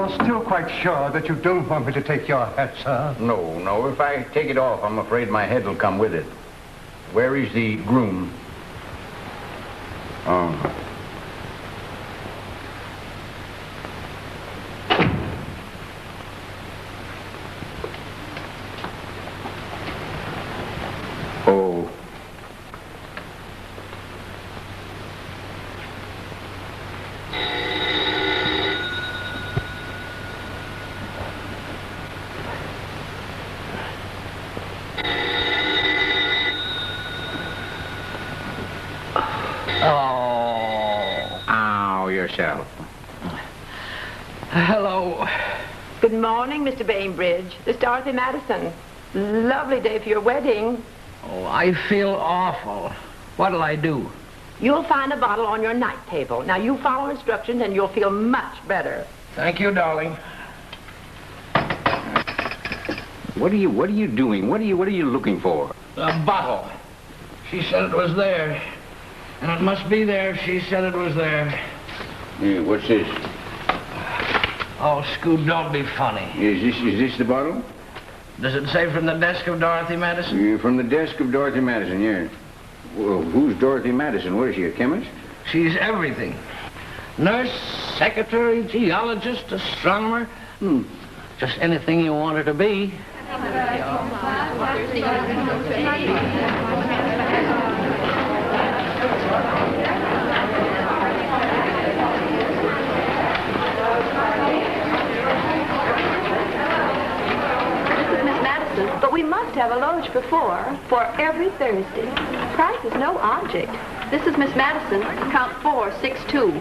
You're still quite sure that you don't want me to take your hat, sir? No, no. If I take it off, I'm afraid my head will come with it. Where is the groom? Oh. Oh. Yourself. Hello. Good morning, Mr. Bainbridge. This is Dorothy Madison. Lovely day for your wedding. Oh, I feel awful. What'll I do? You'll find a bottle on your night table. Now, you follow instructions and you'll feel much better. Thank you, darling. What are you doing? What are you looking for? A bottle. She said it was there. And it must be there if she said it was there. Yeah, what's this? Oh, Scoot, don't be funny. Is this the bottle? Does it say from the desk of Dorothy Madison? Yeah, from the desk of Dorothy Madison, yeah. Well, who's Dorothy Madison? What is she, a chemist? She's everything. Nurse, secretary, geologist, astronomer. Just anything you want her to be. But we must have a loge for every Thursday. Price is no object. This is Miss Madison, count 462.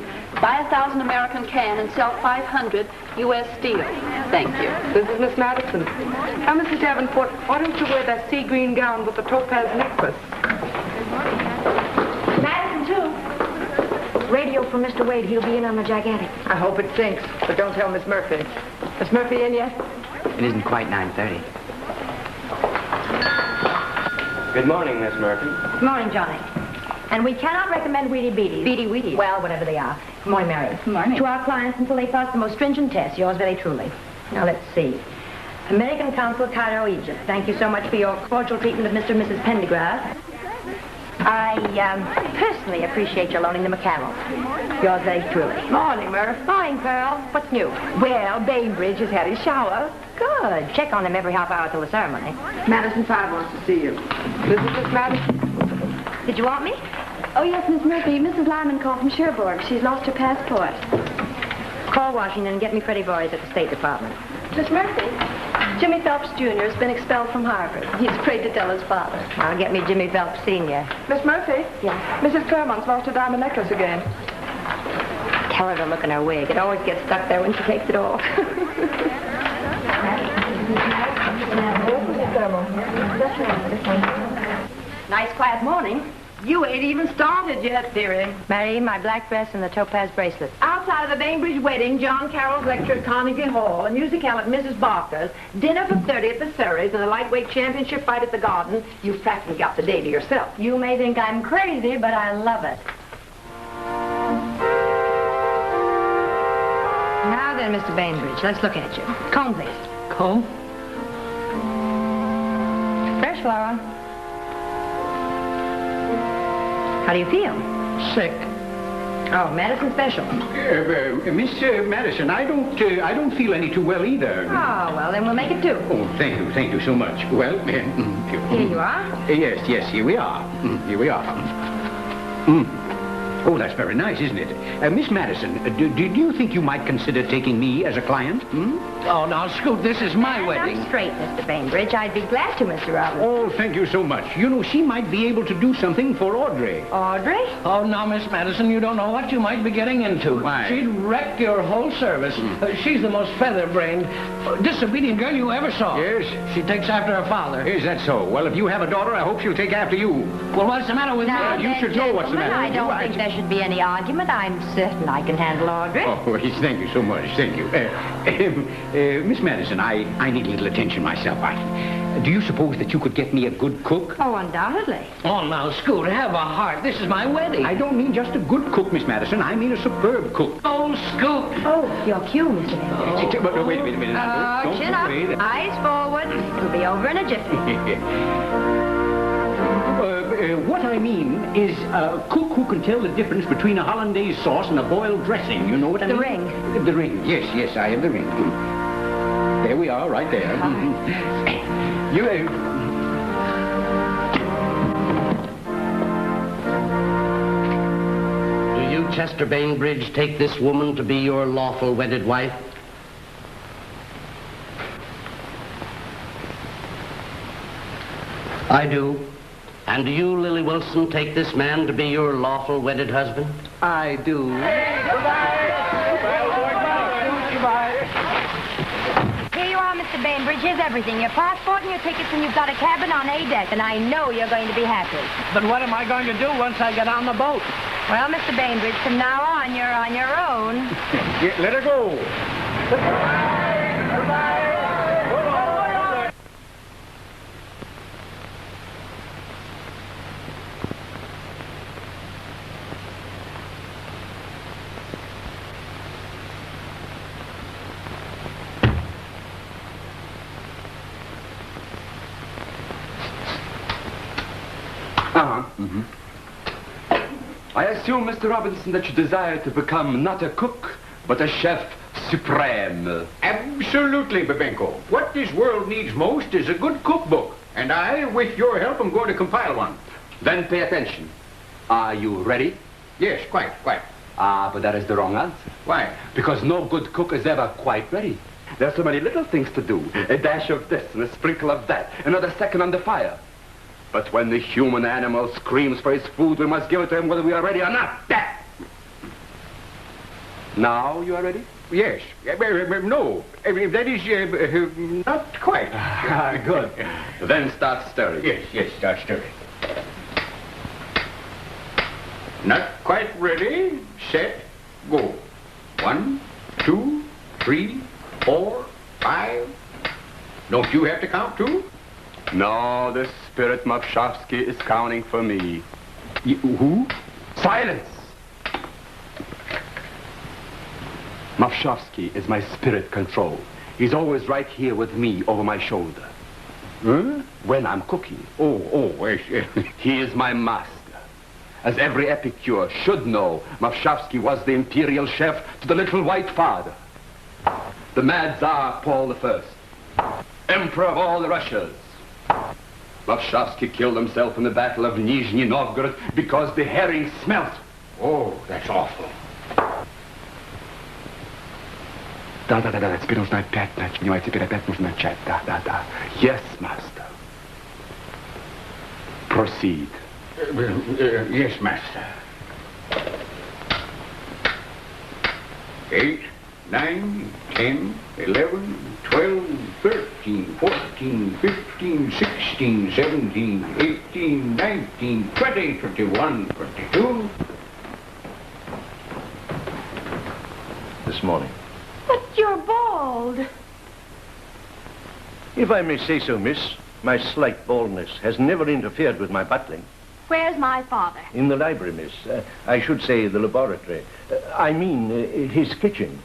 Buy 1,000 American can and sell 500 U.S. steel. Thank you. This is Miss Madison. Now, Mrs. Davenport, why don't you wear that sea green gown with the topaz necklace? Madison, too. Radio from Mr. Wade. He'll be in on the gigantic. I hope it sinks, but don't tell Miss Murphy. Miss Murphy in yet? It isn't quite 9:30. Good morning, Miss Murphy. Good morning, Johnny. And we cannot recommend Weedy Beaties. Beady Weedy. Well, whatever they are. Good morning, Mary. Good morning. To our clients until they pass the most stringent test. Yours very truly. Now, let's see. American Consul, Cairo, Egypt. Thank you so much for your cordial treatment of Mr. and Mrs. Pendergrass. I personally appreciate your loaning them a camel. Yours very truly. Morning, Murph. Morning, Pearl. What's new? Well, Bainbridge has had his shower. Good. Check on him every half hour till the ceremony. Madison 5 wants to see you. This is Miss Madison. Did you want me? Oh, yes, Miss Murphy. Mrs. Lyman called from Cherbourg. She's lost her passport. Call Washington and get me Freddie Boys at the State Department. Miss Murphy, Jimmy Phelps Jr. has been expelled from Harvard. He's afraid to tell his father. I'll get me Jimmy Phelps Sr. Miss Murphy? Yeah? Mrs. Claremont's lost her diamond necklace again. Tell her to look in her wig. It always gets stuck there when she takes it off. Nice quiet morning. You ain't even started yet, dearie. Mary, my black dress and the topaz bracelet. Outside of the Bainbridge wedding, John Carroll's lecture at Carnegie Hall, a musicale at Mrs. Barker's, dinner for 30 at the Surreys, and a lightweight championship fight at the Garden. You've practically got the day to yourself. You may think I'm crazy, but I love it. Now then, Mr. Bainbridge, let's look at you. Comb, please. Comb? Fresh flower. How do you feel? Sick. Oh, medicine special. Miss Madison, I don't feel any too well either. Oh, well, then we'll make it 2. Oh, thank you so much. Well, Here you are. yes, here we are. Here we are. Oh, that's very nice, isn't it? Miss Madison, do you think you might consider taking me as a client? Oh, now, Scoot, this is my wedding. I'm straight, Mr. Bainbridge. I'd be glad to, Mr. Roberts. Oh, thank you so much. You know, she might be able to do something for Audrey. Audrey? Oh, now, Miss Madison, you don't know what you might be getting into. Why? She'd wreck your whole service. She's the most feather-brained, disobedient girl you ever saw. Yes? She takes after her father. Is that so? Well, if you have a daughter, I hope she'll take after you. Well, what's the matter with Now, me? you should know what's the matter I with you. don't think there should be any argument. I'm certain I can handle Audrey. Oh, yes, thank you so much. Thank you. Miss Madison, I need a little attention myself. Do you suppose that you could get me a good cook? Oh, undoubtedly. Oh, now, Scoot, have a heart. This is my wedding. I don't mean just a good cook, Miss Madison. I mean a superb cook. Oh, Scoot. Oh, your cue, Mr. Bainbridge. Wait a minute. Don't Chin up, eyes forward. It'll be over in a jiffy. What I mean is a cook who can tell the difference between a hollandaise sauce and a boiled dressing. You know what I mean? The ring. The ring. Yes, I have the ring. There we are, right there. You Do you, Chester Bainbridge, take this woman to be your lawful wedded wife? I do. And do you, Lily Wilson, take this man to be your lawful wedded husband? I do. Here you are, Mr. Bainbridge. Here's everything. Your passport and your tickets, and you've got a cabin on A deck, and I know you're going to be happy. But what am I going to do once I get on the boat? Well, Mr. Bainbridge, from now on, you're on your own. Yeah, let her go. I assume, Mr. Robinson, that you desire to become not a cook, but a chef supreme. Absolutely, Babenko. What this world needs most is a good cookbook. And I, with your help, am going to compile one. Then pay attention. Are you ready? Yes, quite. But that is the wrong answer. Why? Because no good cook is ever quite ready. There are so many little things to do. A dash of this and a sprinkle of that. Another second on the fire. But when the human animal screams for his food, we must give it to him whether we are ready or not. That. Now you are ready? Yes. No. That is not quite. Good. Then start stirring. Yes, start stirring. Not quite ready. Set. Go. 1, 2, 3, 4, 5. Don't you have to count too? No, the spirit Mavshavsky is counting for me. Who? Silence! Mavshavsky is my spirit control. He's always right here with me over my shoulder. Huh? When I'm cooking. Yes. He is my master. As every epicure should know, Mavshavsky was the imperial chef to the little white father. The mad Tsar Paul I, emperor of all the Russias. Mavshavsky killed himself in the Battle of Nizhny Novgorod because the herring smelt. Oh, that's awful. Да. Теперь нужно опять начать. Теперь опять нужно начать. Да. Yes, master. Proceed. Yes, master. 8, 9, 10, 11, 12, 13, 14, 15, 16, 17, 18, 19, 20, 21, 22. This morning. But you're bald. If I may say so, miss, my slight baldness has never interfered with my butling. Where's my father? In the library, miss. I should say the laboratory. I mean, his kitchen.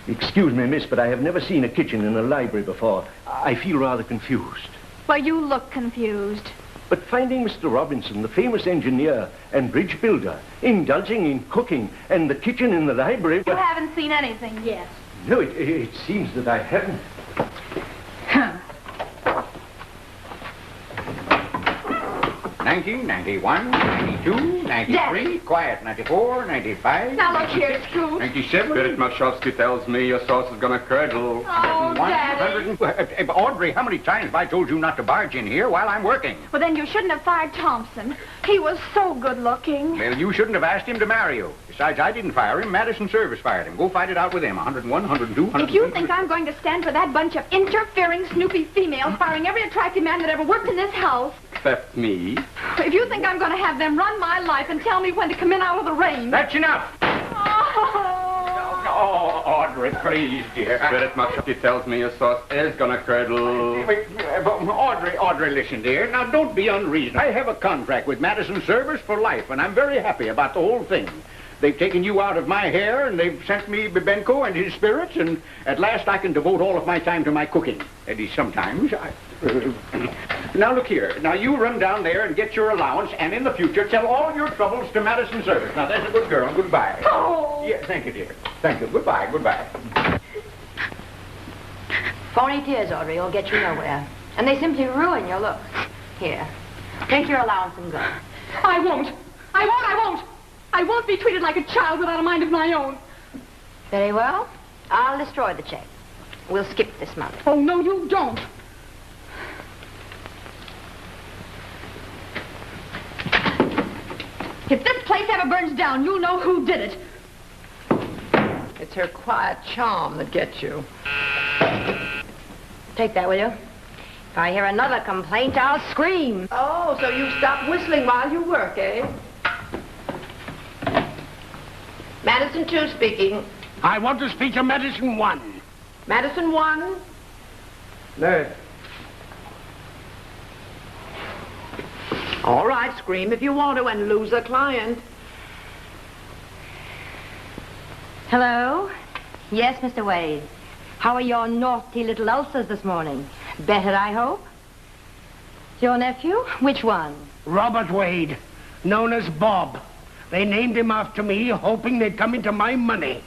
Excuse me, miss, but I have never seen a kitchen in a library before. I feel rather confused. Well, you look confused. But finding Mr. Robinson, the famous engineer and bridge builder, indulging in cooking and the kitchen in the library... You haven't seen anything yet. No, it seems that I haven't. 90, 91, 92, 93, Daddy. Quiet, 94, 95. Now look here, Scoot. 97. Spirit Mavshavsky tells me your sauce is gonna curdle. Oh, Daddy. 100. Audrey, how many times have I told you not to barge in here while I'm working? Well, then you shouldn't have fired Thompson. He was so good looking. Well, you shouldn't have asked him to marry you. Besides, I didn't fire him. Madison Service fired him. Go fight it out with him. 101, 102, 103. If you think I'm going to stand for that bunch of interfering, snoopy females firing every attractive man that ever worked in this house, Except me. if you think I'm going to have them run my life and tell me when to come in out of the rain... That's enough. Oh. Oh, Audrey, please, dear. Spirit Mavshavsky tells me your sauce is gonna curdle. Audrey, listen, dear. Now, don't be unreasonable. I have a contract with Madison Service for life, and I'm very happy about the whole thing. They've taken you out of my hair, and they've sent me Bibenko and his spirits, and at last I can devote all of my time to my cooking. At least sometimes. Now, look here. Now, you run down there and get your allowance, and in the future, tell all your troubles to Madison Service. Now, that's a good girl. Goodbye. Oh! Yeah, thank you, dear. Thank you. Goodbye. Phony tears, Audrey, will get you nowhere. And they simply ruin your look. Here, take your allowance and go. I won't. I won't be treated like a child without a mind of my own. Very well. I'll destroy the check. We'll skip this month. Oh, no, you don't. If this place ever burns down, you'll know who did it. It's her quiet charm that gets you. Take that, will you? If I hear another complaint, I'll scream. Oh, so you stop whistling while you work, eh? Madison 2 speaking. I want to speak to Madison 1. Madison 1. Nurse. All right, scream if you want to and lose a client. Hello? Yes, Mr. Wade. How are your naughty little ulcers this morning? Better, I hope? Your nephew? Which one? Robert Wade, known as Bob. They named him after me, hoping they'd come into my money.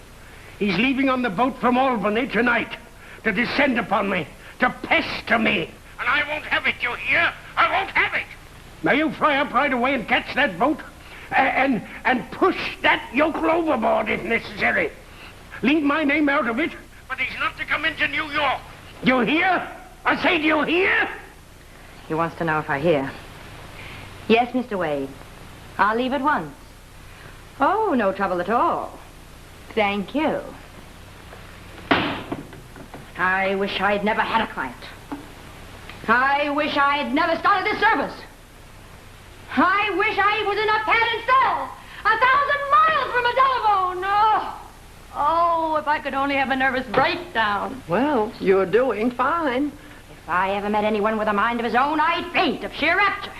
He's leaving on the boat from Albany tonight to descend upon me, to pester me. And I won't have it, you hear? I won't have it. Now you fly up right away and catch that boat and push that yokel overboard if necessary. Leave my name out of it, but he's not to come into New York. You hear? I say, do you hear? He wants to know if I hear. Yes, Mr. Wade. I'll leave at once. Oh, no trouble at all. Thank you. I wish I'd never had a client. I wish I'd never started this service. I wish I was in a padded cell 1,000 miles from a telephone. Oh, if I could only have a nervous breakdown. Well, you're doing fine. If I ever met anyone with a mind of his own, I'd faint of sheer rapture.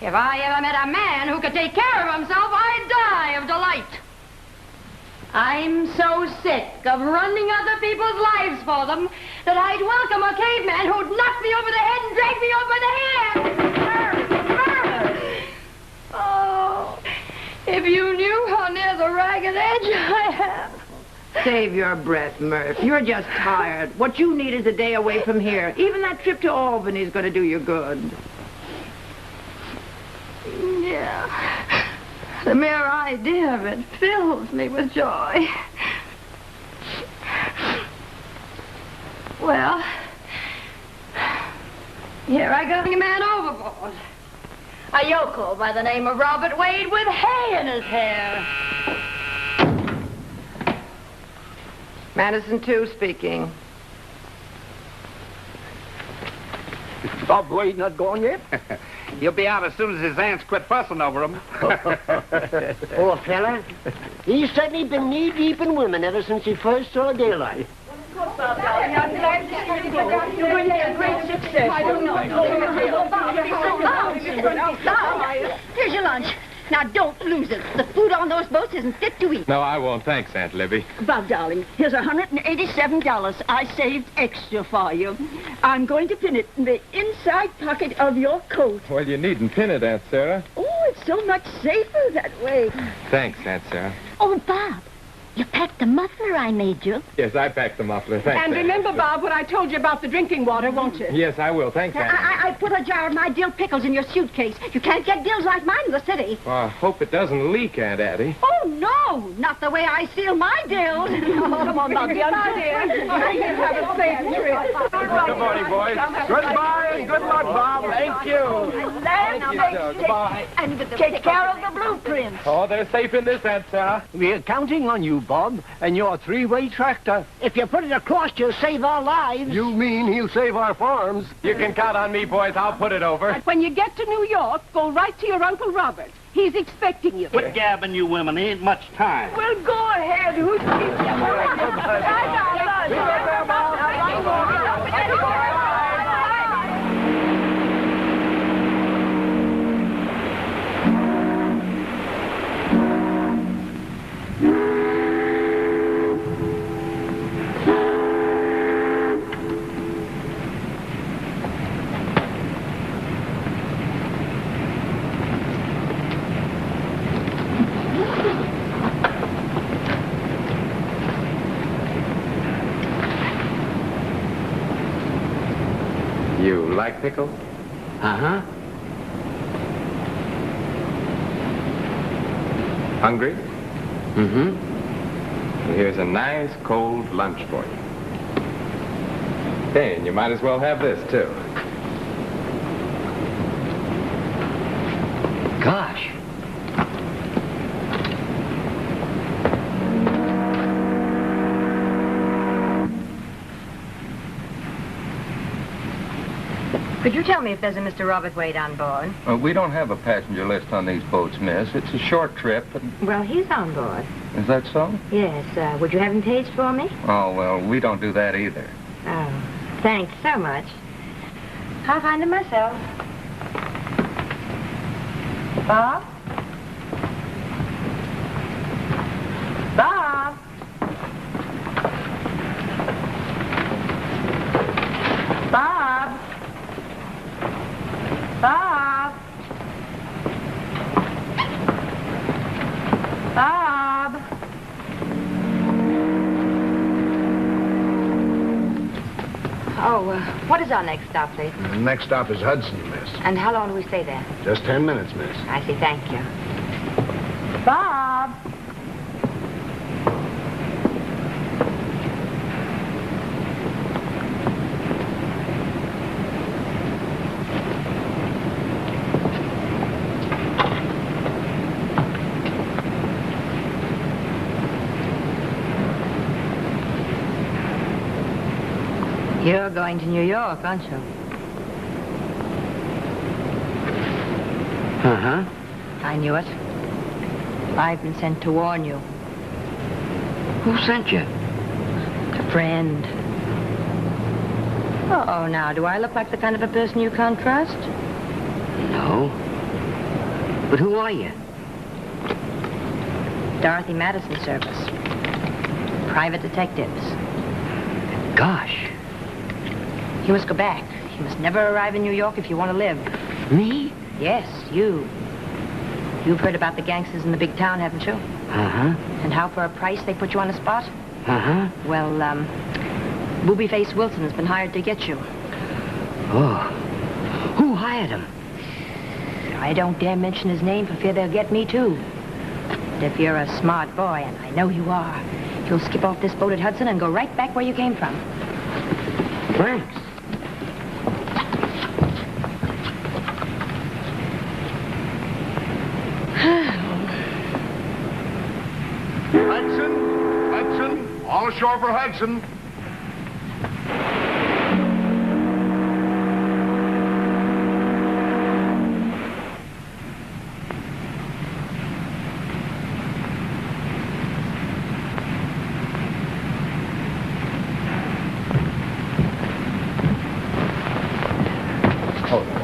If I ever met a man who could take care of himself, I'd die of delight. I'm so sick of running other people's lives for them that I'd welcome a caveman who'd knock me over the head and drag me over the hair. Oh, if you knew how near the ragged edge I am. Save your breath, Murph. You're just tired. What you need is a day away from here. Even that trip to Albany is going to do you good. Yeah. The mere idea of it fills me with joy. Well, here I go, a man overboard. A yokel by the name of Robert Wade with hay in his hair. Madison 2 speaking. Bob Wade not gone yet? He'll be out as soon as his aunts quit fussing over him. Poor fella. He's certainly been knee-deep in women ever since he first saw daylight. You're going to be a great success. I don't know. Here's your lunch. Now, don't lose it. The food on those boats isn't fit to eat. No, I won't. Thanks, Aunt Libby. Bob, darling, here's $187 I saved extra for you. I'm going to pin it in the inside pocket of your coat. Well, you needn't pin it, Aunt Sarah. Oh, it's so much safer that way. Thanks, Aunt Sarah. Oh, Bob, you packed the muffler I made you. Yes, I packed the muffler. Thanks, And Aunt. remember, Bob, what I told you about the drinking water, won't you? Yes, I will. Thanks, Aunt. I put a jar of my dill pickles in your suitcase. You can't get dills like mine in the city. Well, I hope it doesn't leak, Aunt Addie. Oh, no, not the way I seal my dills. Come on, Bob. Goodbye, dear. Have a safe trip. Good morning, boys. Goodbye and good luck, Bob. Thank you. Thank you, sir. Goodbye. And take care of the blueprints. Oh, they're safe in this, Aunt Sarah. We're counting on you, Bob, and your three-way tractor. If you put it across, you'll save our lives. You mean he'll save our farms? You can count on me, boys. I'll put it over. When you get to New York, go right to your Uncle Robert. He's expecting you. Quit gabbing, you women. There ain't much time. Well, go ahead. Who's keeping you? like pickles? Uh-huh. Hungry? Mm-hmm. Well, here's a nice cold lunch for you. Hey, and you might as well have this, too. Gosh. Could you tell me if there's a Mr. Robert Wade on board? We don't have a passenger list on these boats, miss. It's a short trip. Well, he's on board. Is that so? Yes. Would you have him paged for me? Oh, well, we don't do that either. Oh, thanks so much. I'll find him myself. Bob? Bob? Bob? Bob? Bob? Oh, what is our next stop, please? The next stop is Hudson, miss. And how long do we stay there? Just 10 minutes, miss. I see, thank you. Bob? You're going to New York, aren't you? Uh-huh. I knew it. I've been sent to warn you. Who sent you? A friend. Oh, now, do I look like the kind of a person you can't trust? No. But who are you? Dorothy Madison Service. Private detectives. Gosh. You must go back. You must never arrive in New York if you want to live. Me? Yes, you. You've heard about the gangsters in the big town, haven't you? Uh-huh. And how for a price they put you on the spot? Uh-huh. Well, Booby-Face Wilson has been hired to get you. Oh. Who hired him? I don't dare mention his name for fear they'll get me, too. But if you're a smart boy, and I know you are, you'll skip off this boat at Hudson and go right back where you came from. Thanks. Hudson, all ashore for Hudson.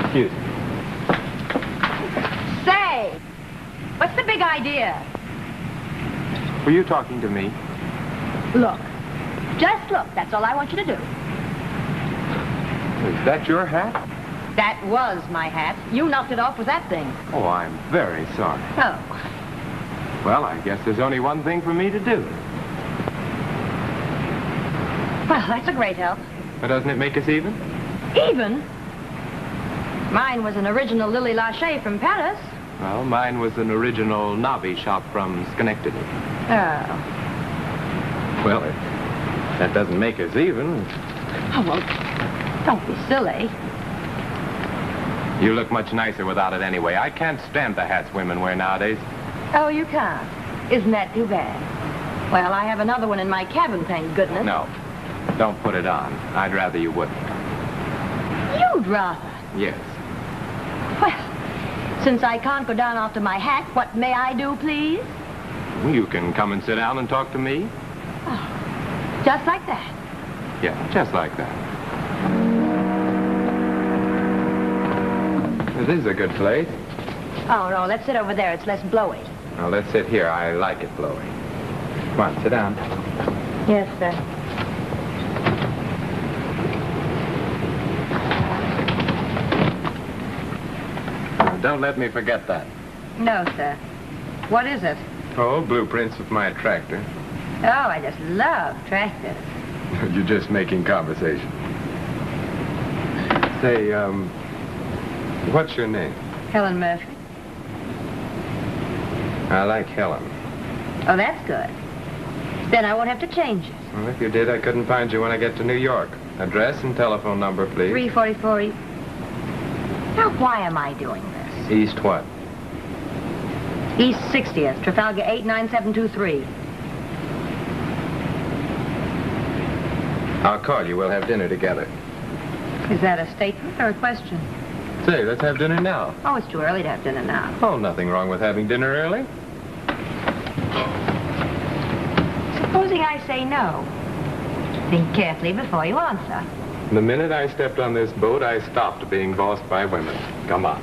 Excuse me. Say, what's the big idea? Were you talking to me? Look. Just look. That's all I want you to do. Is that your hat? That was my hat. You knocked it off with that thing. Oh, I'm very sorry. Oh. Well, I guess there's only one thing for me to do. Well, that's a great help. But doesn't it make us even? Even? Mine was an original Lily Lachey from Paris. Well, mine was an original Nobby shop from Schenectady. Oh. Well, that doesn't make us even. Oh, well, don't be silly. You look much nicer without it anyway. I can't stand the hats women wear nowadays. Oh, you can't? Isn't that too bad? Well, I have another one in my cabin, thank goodness. No, don't put it on. I'd rather you wouldn't. You'd rather? Yes. Well, since I can't go down after my hat, what may I do, please? You can come and sit down and talk to me. Oh, just like that? Yeah, just like that. This is a good place. Oh, no, let's sit over there. It's less blowy. Now, let's sit here. I like it blowy. Come on, sit down. Yes, sir. Now, don't let me forget that. No, sir. What is it? Oh, blueprints of my tractor. Oh, I just love tractors. You're just making conversation. Say, what's your name? Helen Murphy. I like Helen. Oh, that's good. Then I won't have to change it. Well, if you did, I couldn't find you when I get to New York. Address and telephone number, please. 344 East. Now, why am I doing this? East what? East 60th, Trafalgar 89723. I'll call you. We'll have dinner together. Is that a statement or a question? Say, let's have dinner now. Oh, it's too early to have dinner now. Oh, nothing wrong with having dinner early. Supposing I say no. Think carefully before you answer. The minute I stepped on this boat, I stopped being bossed by women. Come on.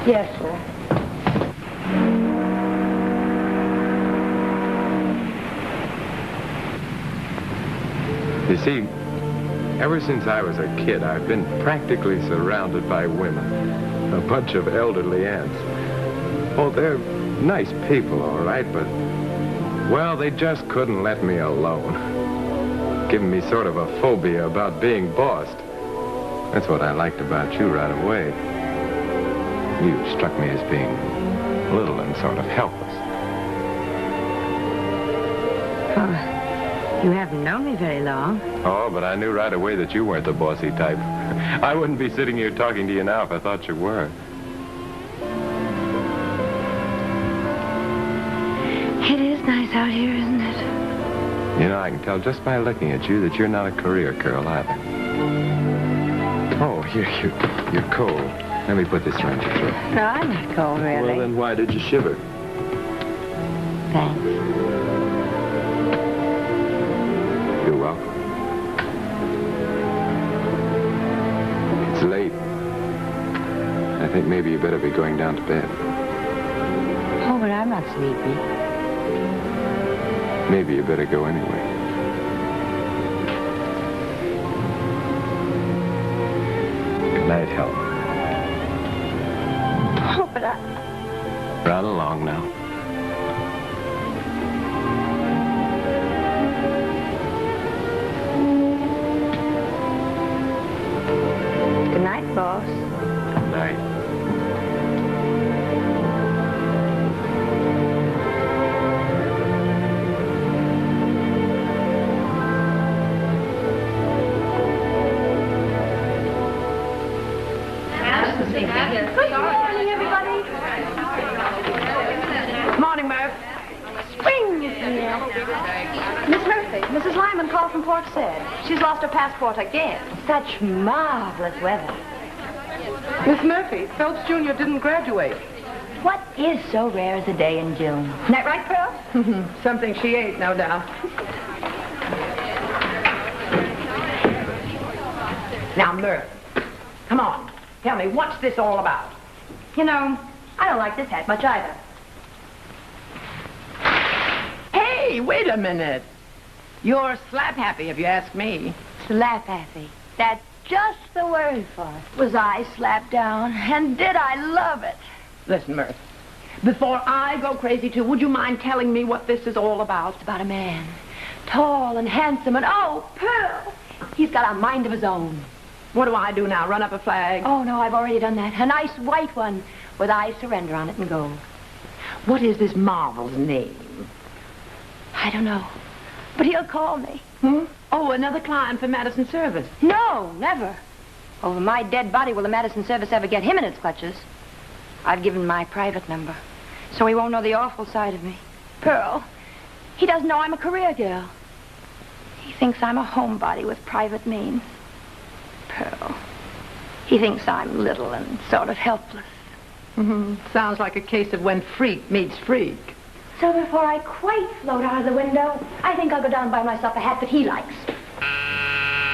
Yes, sir. You see, ever since I was a kid, I've been practically surrounded by women. A bunch of elderly aunts. Oh, they're nice people, all right, but, well, they just couldn't let me alone. Giving me sort of a phobia about being bossed. That's what I liked about you right away. You struck me as being little and sort of helpless. You haven't known me very long. Oh, but I knew right away that you weren't the bossy type. I wouldn't be sitting here talking to you now if I thought you were. It is nice out here, isn't it? You know, I can tell just by looking at you that you're not a career girl either. Oh, you're cold. Let me put this around your throat. No, I'm not cold, really. Well, then why did you shiver? Thanks. You're welcome. It's late. I think maybe you better be going down to bed. Oh, but I'm not sleepy. Maybe you better go anyway. Good night, Helen. Oh, but I... Run along now. Good night, boss. Good night. Good morning, everybody. Morning, Murph. Spring is here. Miss Murphy, Mrs. Lyman called from Port Said. She's lost her passport again. Such marvelous weather. Miss Murphy, Phelps Jr. didn't graduate. What is so rare as a day in June? Isn't that right, Pearl? Something she ate, no doubt. Now, Murph, come on. Tell me, what's this all about? You know, I don't like this hat much either. Hey, wait a minute. You're slap happy, if you ask me. Slap happy. That's just the word for it. Was I slapped down? And did I love it? Listen, Murph, before I go crazy, too, would you mind telling me what this is all about? It's about a man. Tall and handsome and, oh, Pearl, he's got a mind of his own. What do I do now, run up a flag? Oh, no, I've already done that. A nice white one with I surrender on it in gold. What is this Marvel's name? I don't know. But he'll call me. Oh, another client for Madison Service. No, never. Over my dead body will the Madison Service ever get him in its clutches. I've given my private number, so he won't know the awful side of me. Pearl, he doesn't know I'm a career girl. He thinks I'm a homebody with private means. Pearl, he thinks I'm little and sort of helpless. Sounds like a case of when freak meets freak. So before I quite float out of the window, I think I'll go down and buy myself a hat that he likes.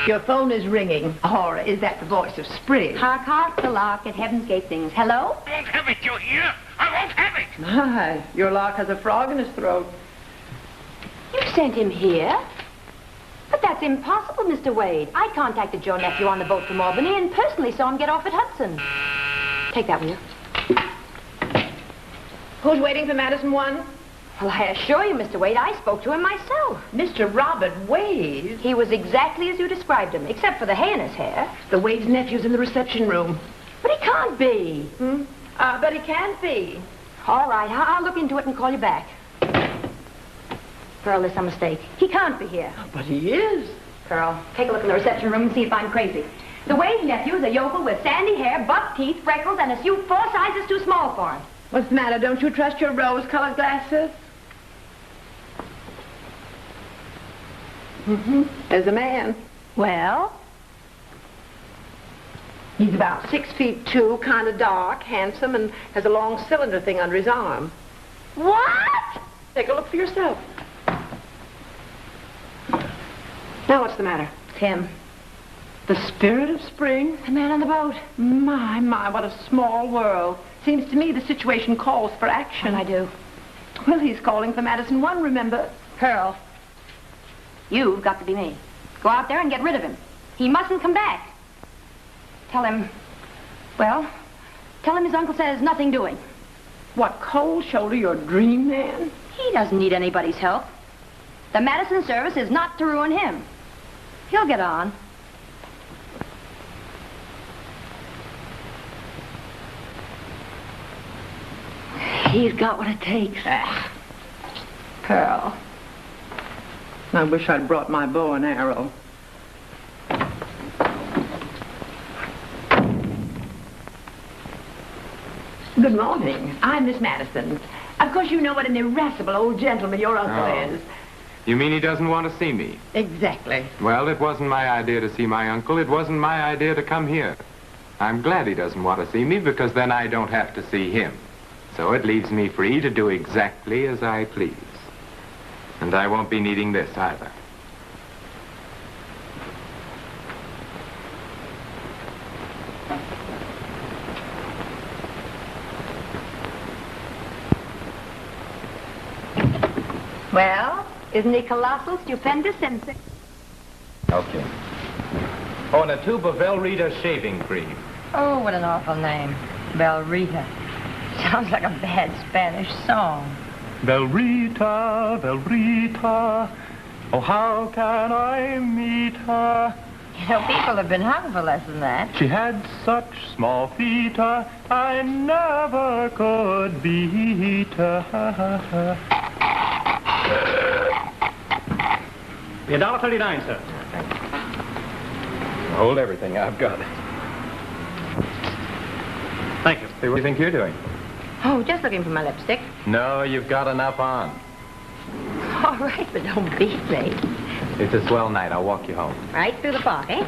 Your phone is ringing. Or is that the voice of Sprigg? Hark, hark, the lark at Heaven's Gate sings. Hello? I won't have it, you hear? I won't have it. My, your lark has a frog in his throat. You sent him here? But that's impossible, Mr. Wade. I contacted your nephew on the boat from Albany and personally saw him get off at Hudson. Take that, will you? Who's waiting for Madison 1? Well, I assure you, Mr. Wade, I spoke to him myself. Mr. Robert Wade? He was exactly as you described him, except for the hay in his hair. The Wade's nephew's in the reception room. But he can't be. But he can't be. All right, I'll look into it and call you back. Pearl, there's some mistake. He can't be here. But he is. Pearl, take a look in the reception room and see if I'm crazy. The Wade nephew is a yokel with sandy hair, buck teeth, freckles, and a suit 4 sizes too small for him. What's the matter? Don't you trust your rose-colored glasses? There's a man. Well? He's about 6'2", kind of dark, handsome, and has a long cylinder thing under his arm. What? Take a look for yourself. Now, what's the matter? It's him. The spirit of spring? The man on the boat. My, what a small world. Seems to me the situation calls for action. I do. Well, he's calling for Madison 1, remember? Pearl, you've got to be me. Go out there and get rid of him. He mustn't come back. Tell him his uncle says nothing doing. What, cold shoulder your dream man? He doesn't need anybody's help. The Madison service is not to ruin him. He'll get on. He's got what it takes. Pearl. I wish I'd brought my bow and arrow. Good morning. I'm Miss Madison. Of course, you know what an irascible old gentleman your uncle is. You mean he doesn't want to see me? Exactly. Well, it wasn't my idea to see my uncle. It wasn't my idea to come here. I'm glad he doesn't want to see me because then I don't have to see him. So it leaves me free to do exactly as I please. And I won't be needing this either. Well, isn't he colossal, stupendous, and... Okay. Oh, and a tube of Velrita shaving cream. Oh, what an awful name. Velrita. Sounds like a bad Spanish song. Velrita, Velrita, oh, how can I meet her? You know, people have been hung for less than that. She had such small feet, I never could beat her. Be $1.39, sir. Hold everything. I've got it. Thank you. Hey, what do you think you're doing? Oh, just looking for my lipstick. No, you've got enough on. All right, but don't beat me. It's a swell night. I'll walk you home. Right through the park, eh?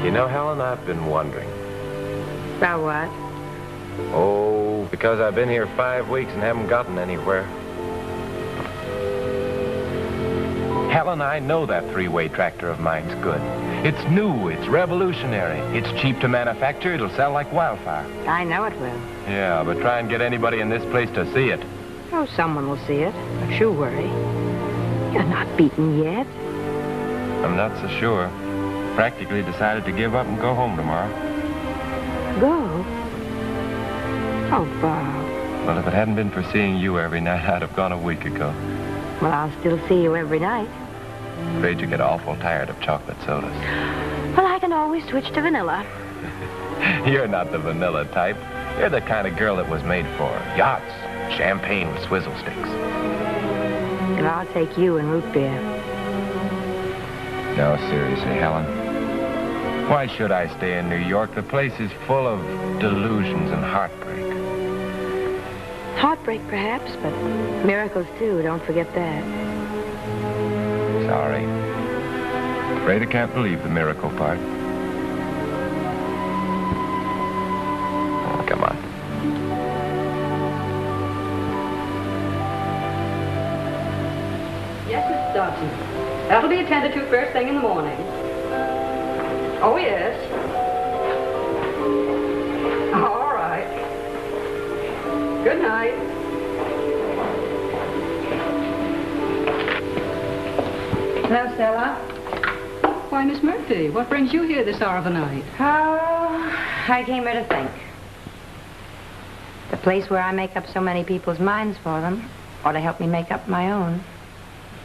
You know, Helen, I've been wondering. About what? Oh, because I've been here 5 weeks and haven't gotten anywhere. Helen, I know that 3-way tractor of mine's good. It's new, it's revolutionary, it's cheap to manufacture, it'll sell like wildfire. I know it will. Yeah, but try and get anybody in this place to see it. Oh, someone will see it. Don't you worry. You're not beaten yet. I'm not so sure. Practically decided to give up and go home tomorrow. Go? Oh, Bob. Well, if it hadn't been for seeing you every night, I'd have gone a week ago. Well, I'll still see you every night. Afraid you get awful tired of chocolate sodas. Well, I can always switch to vanilla. You're not the vanilla type. You're the kind of girl that was made for yachts, champagne with swizzle sticks. And I'll take you and root beer. No, seriously, Helen. Why should I stay in New York? The place is full of delusions and heartbreak. Heartbreak, perhaps, but miracles, too. Don't forget that. Sorry. Afraid I can't believe the miracle part. Oh, come on. Yes, Mrs. Dodson. That'll be attended to first thing in the morning. Oh, yes. All right. Good night. Hello, Stella. Why, Miss Murphy, what brings you here this hour of the night? Oh, I came here to think. The place where I make up so many people's minds for them ought to help me make up my own.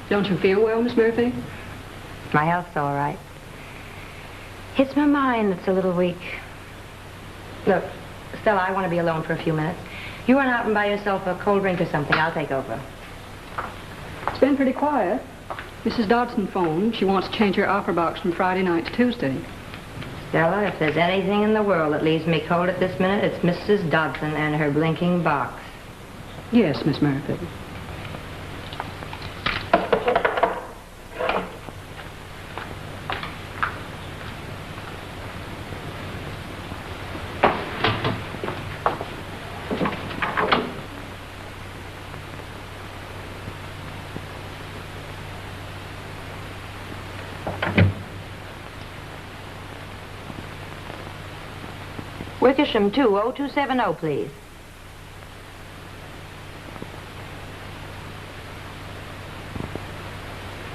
Don't you feel well, Miss Murphy? My health's all right. It's my mind that's a little weak. Look, Stella, I want to be alone for a few minutes. You run out and buy yourself a cold drink or something. I'll take over. It's been pretty quiet. Mrs. Dodson phoned. She wants to change her opera box from Friday night to Tuesday. Stella, if there's anything in the world that leaves me cold at this minute, it's Mrs. Dodson and her blinking box. Yes, Miss Murphy. Wickersham 20270, please.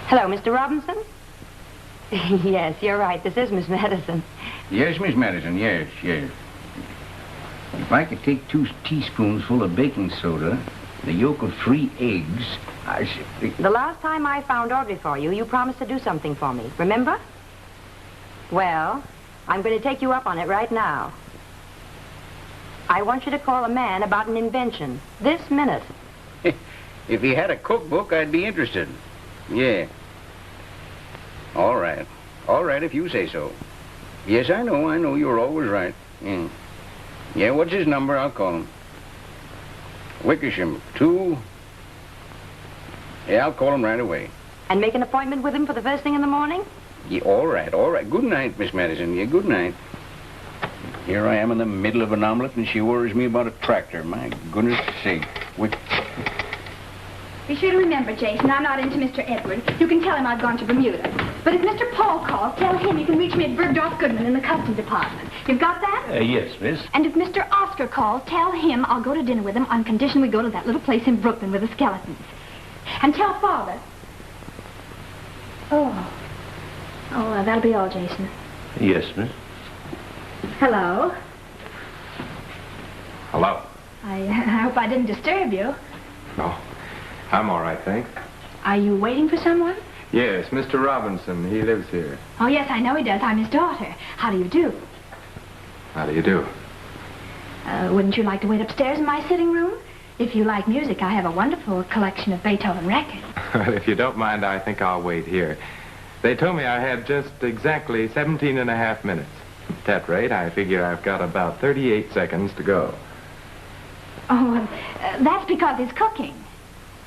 Hello, Mr. Robinson? Yes, you're right. This is Miss Madison. Yes, Miss Madison, yes. If I could take 2 teaspoons full of baking soda, the yolk of 3 eggs, I should... The last time I found Audrey for you, you promised to do something for me. Remember? Well, I'm going to take you up on it right now. I want you to call a man about an invention. This minute. If he had a cookbook, I'd be interested. Yeah. All right. All right, if you say so. Yes, I know. You're always right. Yeah, what's his number? I'll call him. Wickersham 2. Yeah, I'll call him right away. And make an appointment with him for the first thing in the morning? Yeah, all right. Good night, Miss Madison. Yeah, good night. Here I am in the middle of an omelet, and she worries me about a tractor. My goodness sake. Be sure to remember, Jason, I'm not into Mr. Edward. You can tell him I've gone to Bermuda. But if Mr. Paul calls, tell him you can reach me at Bergdorf Goodman in the customs department. You've got that? Yes, miss. And if Mr. Oscar calls, tell him I'll go to dinner with him on condition we go to that little place in Brooklyn with the skeletons. And tell Father. Oh, that'll be all, Jason. Yes, miss. Hello. Hello. I hope I didn't disturb you. No, I'm all right, thanks. Are you waiting for someone? Yes, Mr. Robinson. He lives here. Oh, yes, I know he does. I'm his daughter. How do you do? How do you do? Wouldn't you like to wait upstairs in my sitting room? If you like music, I have a wonderful collection of Beethoven records. Well, if you don't mind, I think I'll wait here. They told me I had just exactly 17 and a half minutes. At that rate, I figure I've got about 38 seconds to go. Oh, that's because he's cooking.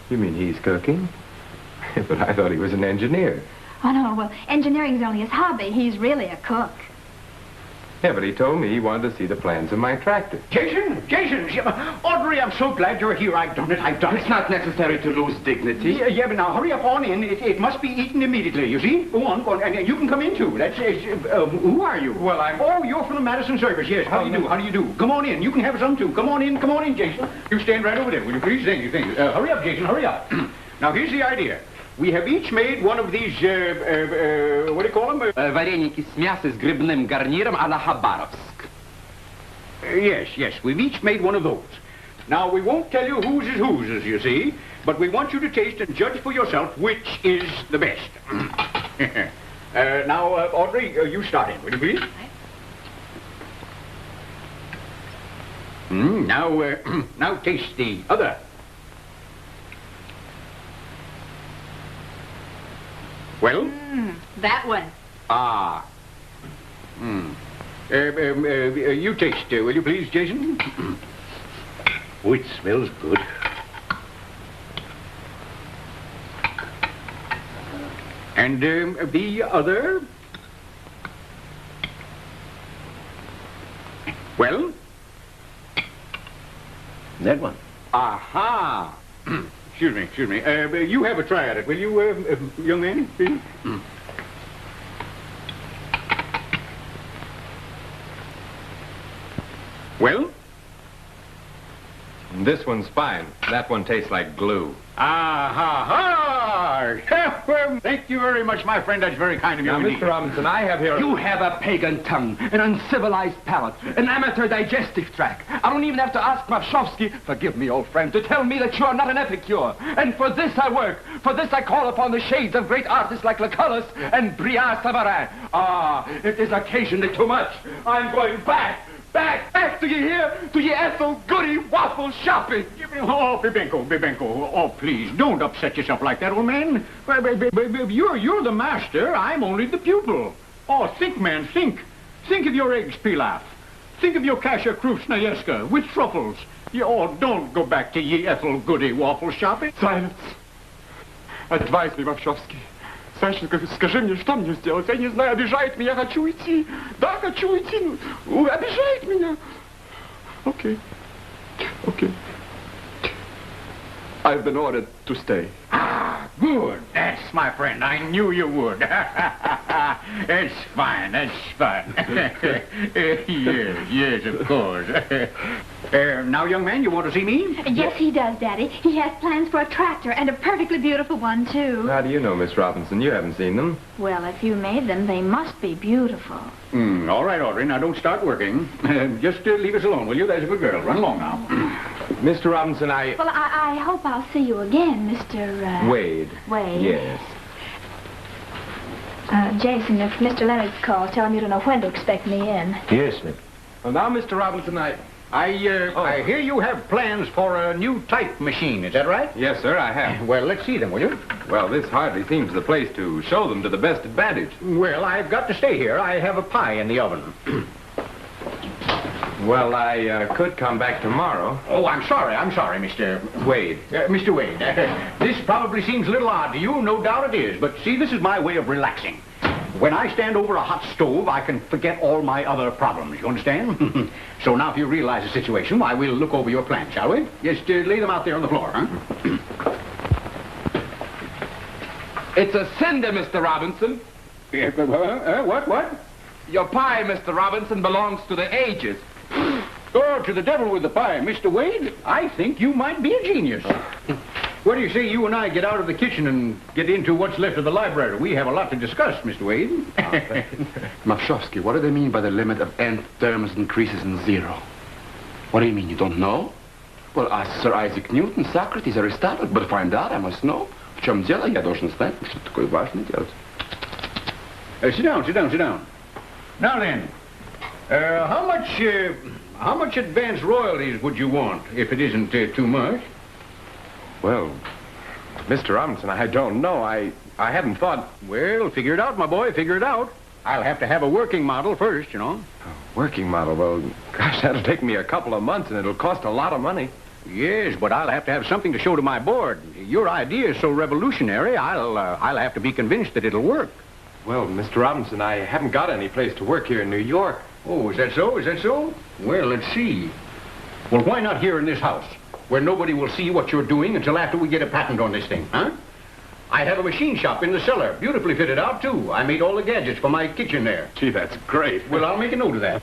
You mean he's cooking? But I thought he was an engineer. Oh, no, well, engineering's only his hobby. He's really a cook. Yeah, but he told me he wanted to see the plans of my tractor. Jason! Audrey, I'm so glad you're here. I've done it. It's not necessary to lose dignity. Yeah, but now hurry up on in. It must be eaten immediately, you see? Go on. And you can come in, too. Who are you? Well, Oh, you're from the Madison service, yes. How do you do? Come on in. You can have some, too. Come on in, Jason. You stand right over there, will you please? Thank you. Hurry up, Jason, hurry up. Now, here's the idea. We have each made one of these, what do you call them? Вареники с мясом с грибным гарниром а la Хабаровск. Yes, we've each made one of those. Now, we won't tell you whose is whose, as you see, but we want you to taste and judge for yourself which is the best. Now, Audrey, you start in, will you please? Now taste the other. Well? That one. Ah. You taste, will you please, Jason? Oh, it smells good. And the other? Well? That one. Aha! Excuse me. You have a try at it, will you, young man, please? Well? This one's fine. That one tastes like glue. Well, thank you very much, my friend. That's very kind of you. Now, indeed. Mr. Robinson, I have here... You have a pagan tongue, an uncivilized palate, an amateur digestive tract. I don't even have to ask Mavshovsky, forgive me, old friend, to tell me that you are not an epicure. And for this I work. For this I call upon the shades of great artists like Lucullus and Brillat Savarin. It is occasionally too much. I'm going back, do you hear? To ye Ethel Goody waffle shopping. Oh, Bibenko, oh, please, don't upset yourself like that, old man. You're the master, I'm only the pupil. Oh, think, man, think. Think of your eggs pilaf. Think of your kasha krusnayeska with truffles. Oh, don't go back to ye Ethel Goody waffle shopping. Silence. Advise me, Mavshovsky. Сашенька, скажи мне, что мне сделать? Я не знаю, обижает меня, хочу уйти. Да, хочу уйти. Обижает меня. Okay. I've been ordered to stay. Good. That's my friend. I knew you would. That's fine. yes, of course. Now, young man, you want to see me? Yes, he does, Daddy. He has plans for a tractor, and a perfectly beautiful one, too. How do you know, Miss Robinson? You haven't seen them. Well, if you made them, they must be beautiful. All right, Audrey. Now, don't start working. Just leave us alone, will you? That's a good girl. Run along now. Mr. Robinson, Well, I hope I'll see you again, Mr. Wade. Wade? Yes. Jason, if Mr. Leonard's calls, tell him you don't know when to expect me in. Yes, sir. Well, now, Mr. Robinson, I hear you have plans for a new type machine. Is that right? Yes, sir, I have. Well, let's see them, will you? Well, this hardly seems the place to show them to the best advantage. Well, I've got to stay here. I have a pie in the oven. Well, I could come back tomorrow. Oh, I'm sorry, Mr. Wade. Mr. Wade, this probably seems a little odd to you. No doubt it is. But see, this is my way of relaxing. When I stand over a hot stove, I can forget all my other problems. You understand? So now if you realize the situation, why, we'll look over your plans, shall we? Just lay them out there on the floor, huh? It's a cinder, Mr. Robinson. What? Your pie, Mr. Robinson, belongs to the ages. Oh, to the devil with the pie. Mr. Wade, I think you might be a genius. What do you say you and I get out of the kitchen and get into what's left of the library? We have a lot to discuss, Mr. Wade. Mavshovsky, what do they mean by the limit of nth terms increases in zero? What do you mean, you don't know? Well, ask Sir Isaac Newton, Socrates, Aristotle. But find out, I must know. В чем дело? Я должен знать, что такое важное делать. Sit down. Now then, how much advance royalties would you want, if it isn't too much? Well, Mr. Robinson, I don't know. I hadn't thought... Well, figure it out, my boy, figure it out. I'll have to have a working model first, you know. A working model? Well, gosh, that'll take me a couple of months, and it'll cost a lot of money. Yes, but I'll have to have something to show to my board. Your idea is so revolutionary, I'll have to be convinced that it'll work. Well, Mr. Robinson, I haven't got any place to work here in New York. Oh, is that so? Well, let's see. Well, why not here in this house, where nobody will see what you're doing until after we get a patent on this thing, huh? I have a machine shop in the cellar, beautifully fitted out, too. I made all the gadgets for my kitchen there. Gee, that's great. Well, I'll make a note of that.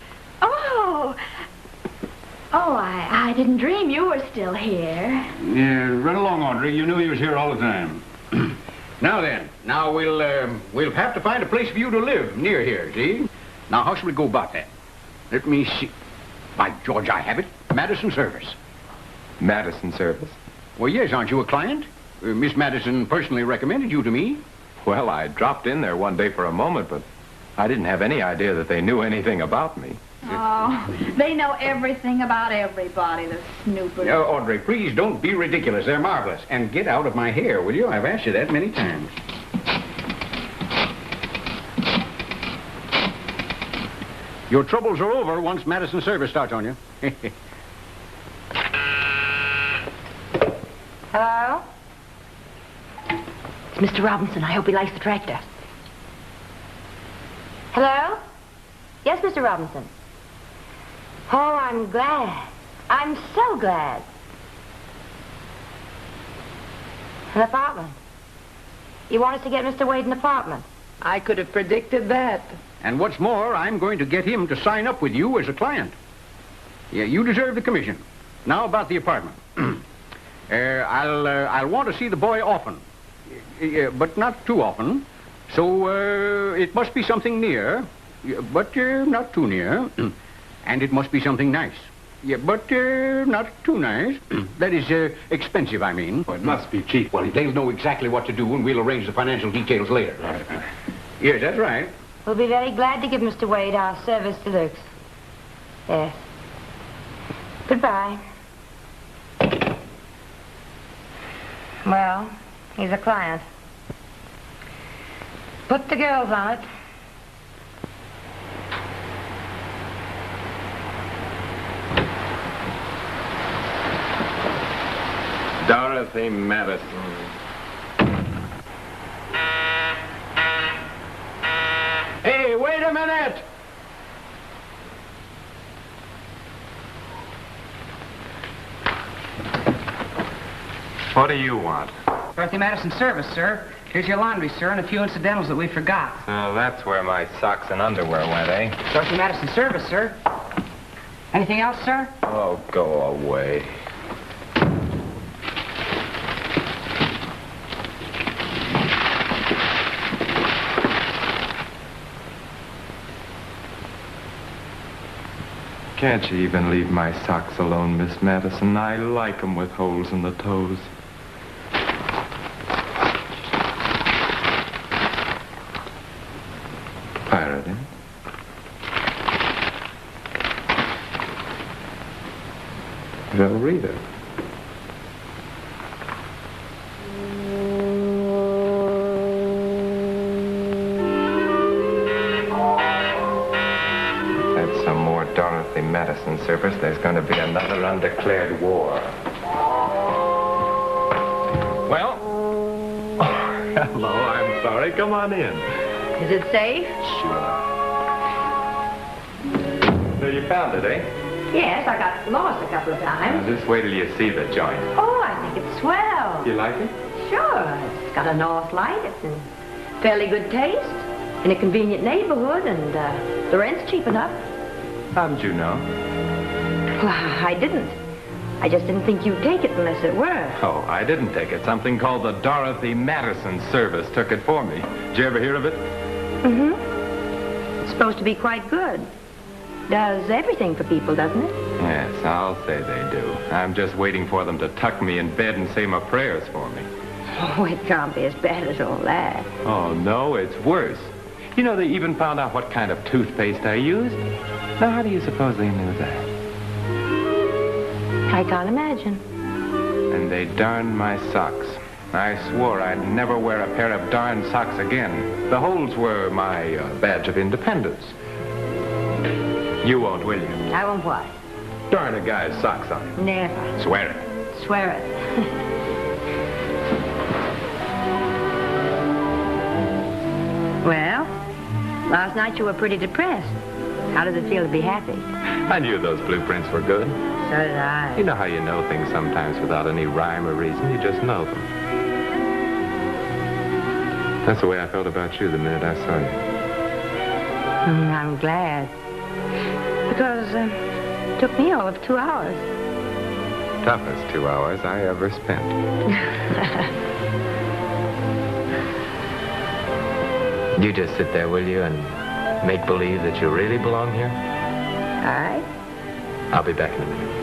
I didn't dream you were still here. Yeah, run along, Audrey. You knew he was here all the time. Now then, we'll have to find a place for you to live near here, see? Now, how should we go about that? Let me see. By George, I have it. Madison Service. Madison Service? Well, yes, aren't you a client? Miss Madison personally recommended you to me. Well, I dropped in there one day for a moment, but I didn't have any idea that they knew anything about me. Oh, they know everything about everybody, the snoopers. Oh, Audrey, please don't be ridiculous. They're marvelous. And get out of my hair, will you? I've asked you that many times. Your troubles are over once Madison Service starts on you. Hello? It's Mr. Robinson. I hope he likes the tractor. Hello? Yes, Mr. Robinson. Oh, I'm glad. I'm so glad. An apartment. You want us to get Mr. Wade an apartment? I could have predicted that. And what's more, I'm going to get him to sign up with you as a client. Yeah, you deserve the commission. Now about the apartment. I'll want to see the boy often, but not too often. So it must be something near, but not too near. And it must be something nice. Yeah, but not too nice. That is expensive, I mean. Oh, it must be cheap. Well, they'll know exactly what to do, and we'll arrange the financial details later. Yes, that's right. We'll be very glad to give Mr. Wade our service to Luxe. Yes. Goodbye. Well, he's a client. Put the girls on it. Dorothy Madison. Hey, wait a minute! What do you want? Dorothy Madison service, sir. Here's your laundry, sir, and a few incidentals that we forgot. Oh, that's where my socks and underwear went, eh? Dorothy Madison service, sir. Anything else, sir? Oh, go away. Can't you even leave my socks alone, Miss Madison? I like 'em with holes in the toes. Pirate, eh? Velrita. That's some more Dorothy Madison service. There's going to be another undeclared war. Well, hello, I'm sorry. Come on in. Is it safe? Sure. So you found it, eh? Yes, I got lost a couple of times. Just wait till you see the joint. Oh, I think it's swell. You like it? Sure. It's got a north light. It's in fairly good taste. In a convenient neighborhood, and the rent's cheap enough. How did you know? Well, I didn't. I just didn't think you'd take it unless it were. Oh, I didn't take it. Something called the Dorothy Madison service took it for me. Did you ever hear of it? Mm-hmm. It's supposed to be quite good. Does everything for people, doesn't it? Yes, I'll say they do. I'm just waiting for them to tuck me in bed and say my prayers for me. Oh, it can't be as bad as all that. Oh, no, it's worse. You know, they even found out what kind of toothpaste I used. Now, how do you suppose they knew that? I can't imagine. And they darned my socks. I swore I'd never wear a pair of darned socks again. The holes were my badge of independence. You won't, will you? I won't what? Darn a guy's socks on him. Never. Swear it. Swear it. Well, last night you were pretty depressed. How does it feel to be happy? I knew those blueprints were good. So did I. You know how you know things sometimes without any rhyme or reason. You just know them. That's the way I felt about you the minute I saw you. I'm glad. Because it took me all of 2 hours. Toughest 2 hours I ever spent. You just sit there, will you, and make believe that you really belong here? All right. I'll be back in a minute.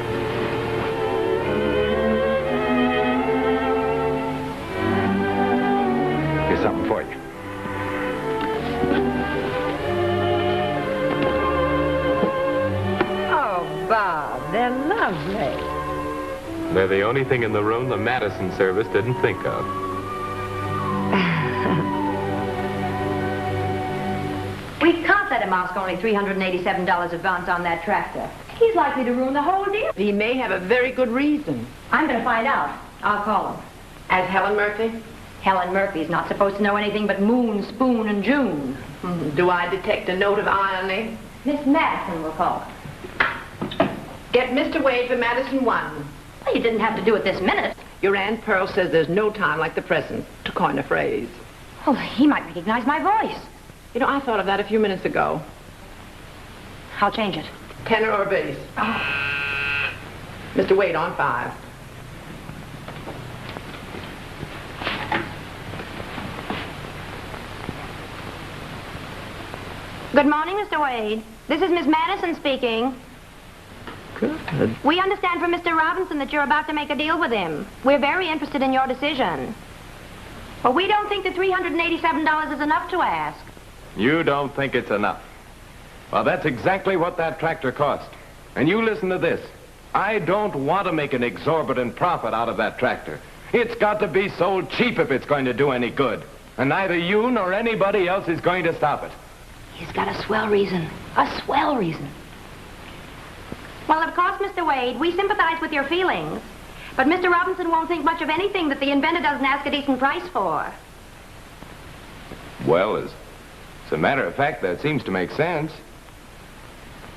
Here's something for you. Oh, Bob, they're lovely. They're the only thing in the room the Madison service didn't think of. We can't let him ask only $387 advance on that tractor. He's likely to ruin the whole deal. He may have a very good reason. I'm going to find out. I'll call him. As Helen Murphy? Helen Murphy's not supposed to know anything but Moon, Spoon, and June. Do I detect a note of irony? Miss Madison will call. Get Mr. Wade for Madison 1. Well, you didn't have to do it this minute. Your Aunt Pearl says there's no time like the present, to coin a phrase. Oh, he might recognize my voice. You know, I thought of that a few minutes ago. I'll change it. Tenor or bass? Oh. Mr. Wade on 5. Good morning, Mr. Wade. This is Miss Madison speaking. Good. We understand from Mr. Robinson that you're about to make a deal with him. We're very interested in your decision. But we don't think that $387 is enough to ask. You don't think it's enough? Well, that's exactly what that tractor cost. And you listen to this. I don't want to make an exorbitant profit out of that tractor. It's got to be sold cheap if it's going to do any good. And neither you nor anybody else is going to stop it. He's got a swell reason. A swell reason. Well, of course, Mr. Wade, we sympathize with your feelings. But Mr. Robinson won't think much of anything that the inventor doesn't ask a decent price for. Well, as a matter of fact, that seems to make sense.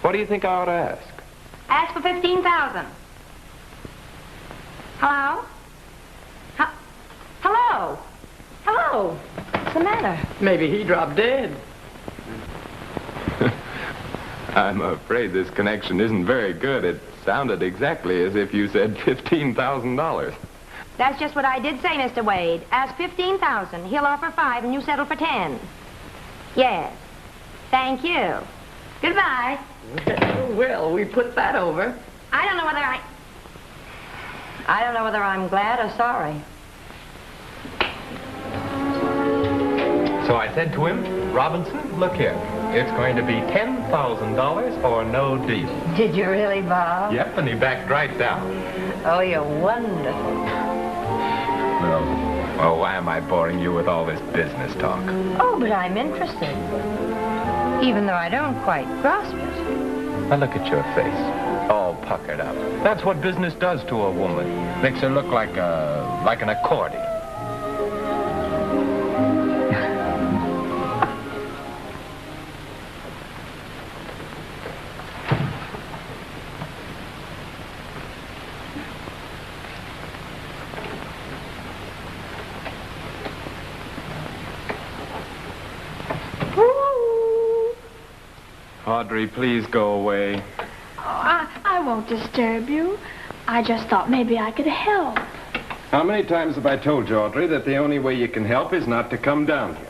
What do you think I ought to ask? Ask for $15,000. Hello? Hello? Hello? What's the matter? Maybe he dropped dead. I'm afraid this connection isn't very good. It sounded exactly as if you said $15,000. That's just what I did say, Mr. Wade. Ask $15,000. He'll offer 5 and you settle for 10. Yes. Thank you. Goodbye. Well, we put that over. I don't know whether I'm glad or sorry. So I said to him, Robinson, look here. It's going to be $10,000 or no deal. Did you really, Bob? Yep, and he backed right down. Oh, you're wonderful. Well, why am I boring you with all this business talk? Oh, but I'm interested. Even though I don't quite grasp it. Now look at your face, all puckered up. That's what business does to a woman. Makes her look like an accordion. Audrey, please go away. Oh, I won't disturb you. I just thought maybe I could help. How many times have I told you, Audrey, that the only way you can help is not to come down here?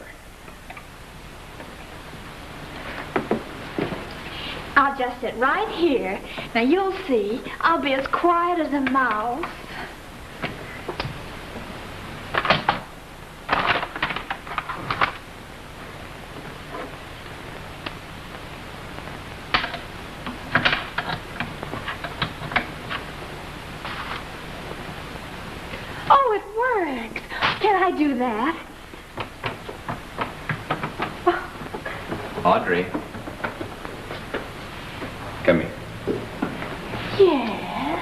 I'll just sit right here. Now, you'll see. I'll be as quiet as a mouse. Oh, it works. Can I do that? Audrey. Come here. Yes.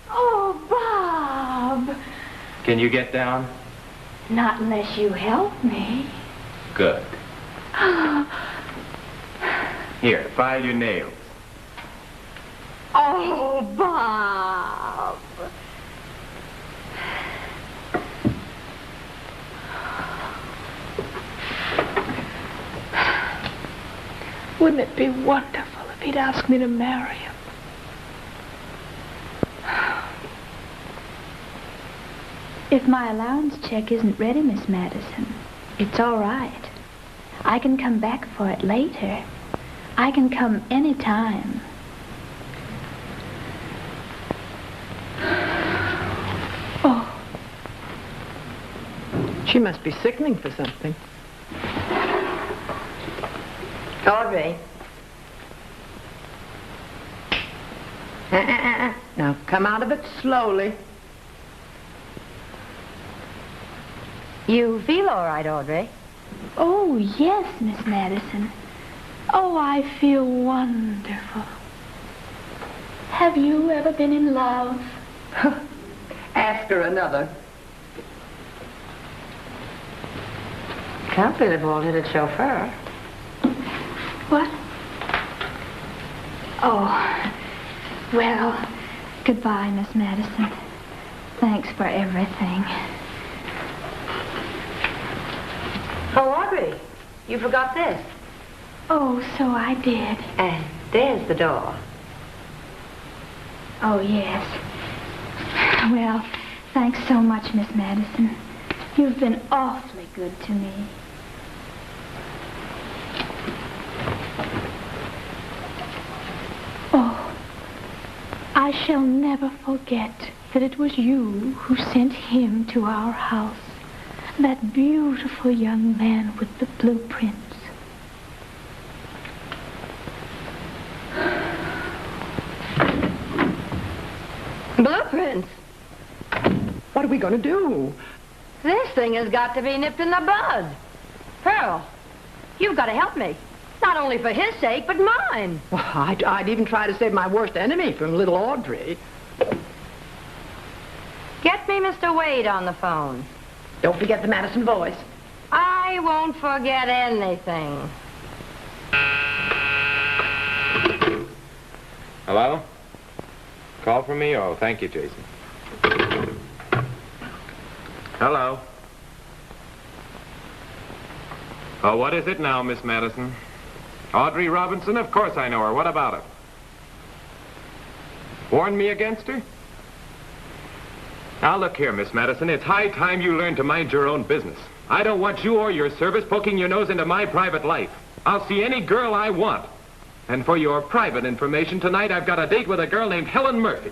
Oh, Bob. Can you get down? Not unless you help me. Good. Here, file your nails. Oh, Bob. Wouldn't it be wonderful if he'd ask me to marry him? If my allowance check isn't ready, Miss Madison, it's all right. I can come back for it later. I can come any time. Oh. She must be sickening for something. Audrey. Now, come out of it slowly. You feel all right, Audrey? Oh, yes, Miss Madison. Oh, I feel wonderful. Have you ever been in love? Ask her another. Can't be the bald-headed chauffeur. What? Oh, well, goodbye, Miss Madison. Thanks for everything. Oh, Audrey, you forgot this. Oh, so I did. And there's the door. Oh, yes. Well, thanks so much, Miss Madison. You've been awfully good to me. Oh, I shall never forget that it was you who sent him to our house. That beautiful young man with the blueprints. Blueprints? What are we going to do? This thing has got to be nipped in the bud. Pearl, you've got to help me. Not only for his sake, but mine. Well, I'd even try to save my worst enemy from little Audrey. Get me Mr. Wade on the phone. Don't forget the Madison voice. I won't forget anything. Hello? Call from me? Oh, thank you, Jason. Hello? Oh, what is it now, Miss Madison? Audrey Robinson? Of course I know her. What about it? Warn me against her? Now, look here, Miss Madison. It's high time you learned to mind your own business. I don't want you or your service poking your nose into my private life. I'll see any girl I want. And for your private information, tonight I've got a date with a girl named Helen Murphy.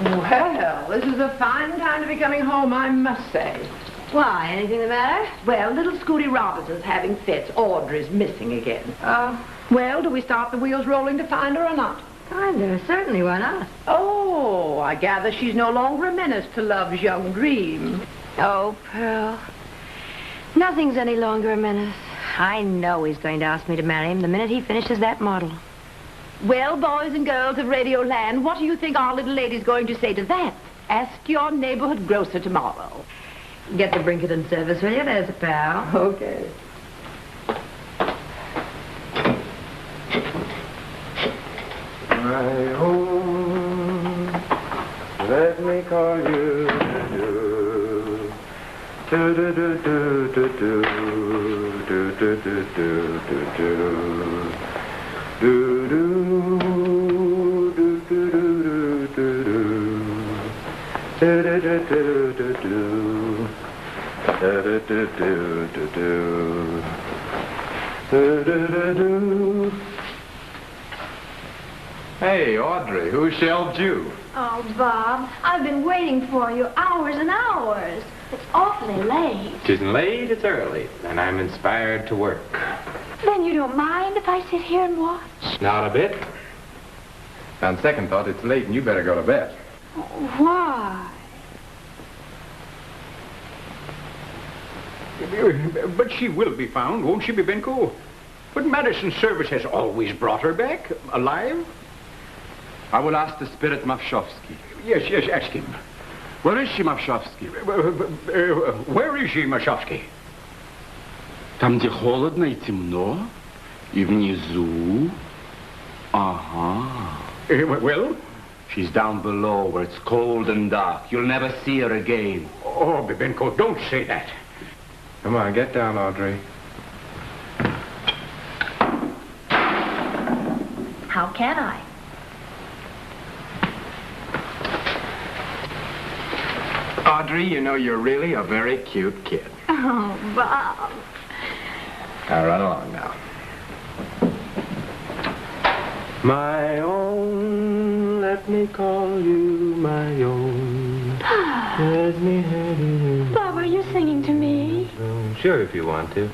Well, this is a fine time to be coming home, I must say. Why, anything the matter? Well, little Scooty Robinson's having fits. Audrey's missing again. Well, do we start the wheels rolling to find her or not? Kinda, certainly, why not? Oh, I gather she's no longer a menace to love's young dream. Oh, Pearl. Nothing's any longer a menace. I know he's going to ask me to marry him the minute he finishes that model. Well, boys and girls of Radio Land, what do you think our little lady's going to say to that? Ask your neighborhood grocer tomorrow. Get the Brinkerton service, will you? There's a pal. Okay. My home, let me call you. Do do do do do do do do do do do do do do Hey, Audrey, who shelved you? Oh, Bob, I've been waiting for you hours and hours. It's awfully late. It isn't late, it's early, and I'm inspired to work. Then you don't mind if I sit here and watch? Not a bit. On second thought, it's late and you better go to bed. Why? But she will be found, won't she be, Benko? But Madison's service has always brought her back, alive. I will ask the spirit Mavshovsky. Yes, yes, ask him. Where is she, Mavshovsky? Where is she, Mavshovsky? Там, где холодно и темно, и внизу. Ага. Well? She's down below where it's cold and dark. You'll never see her again. Oh, Bibenko, don't say that. Come on, get down, Audrey. How can I? Audrey, you know you're really a very cute kid. Oh, Bob. Now, run along now. My own, let me call you my own. Let me have you. Bob, are you singing to me? Sure, if you want to.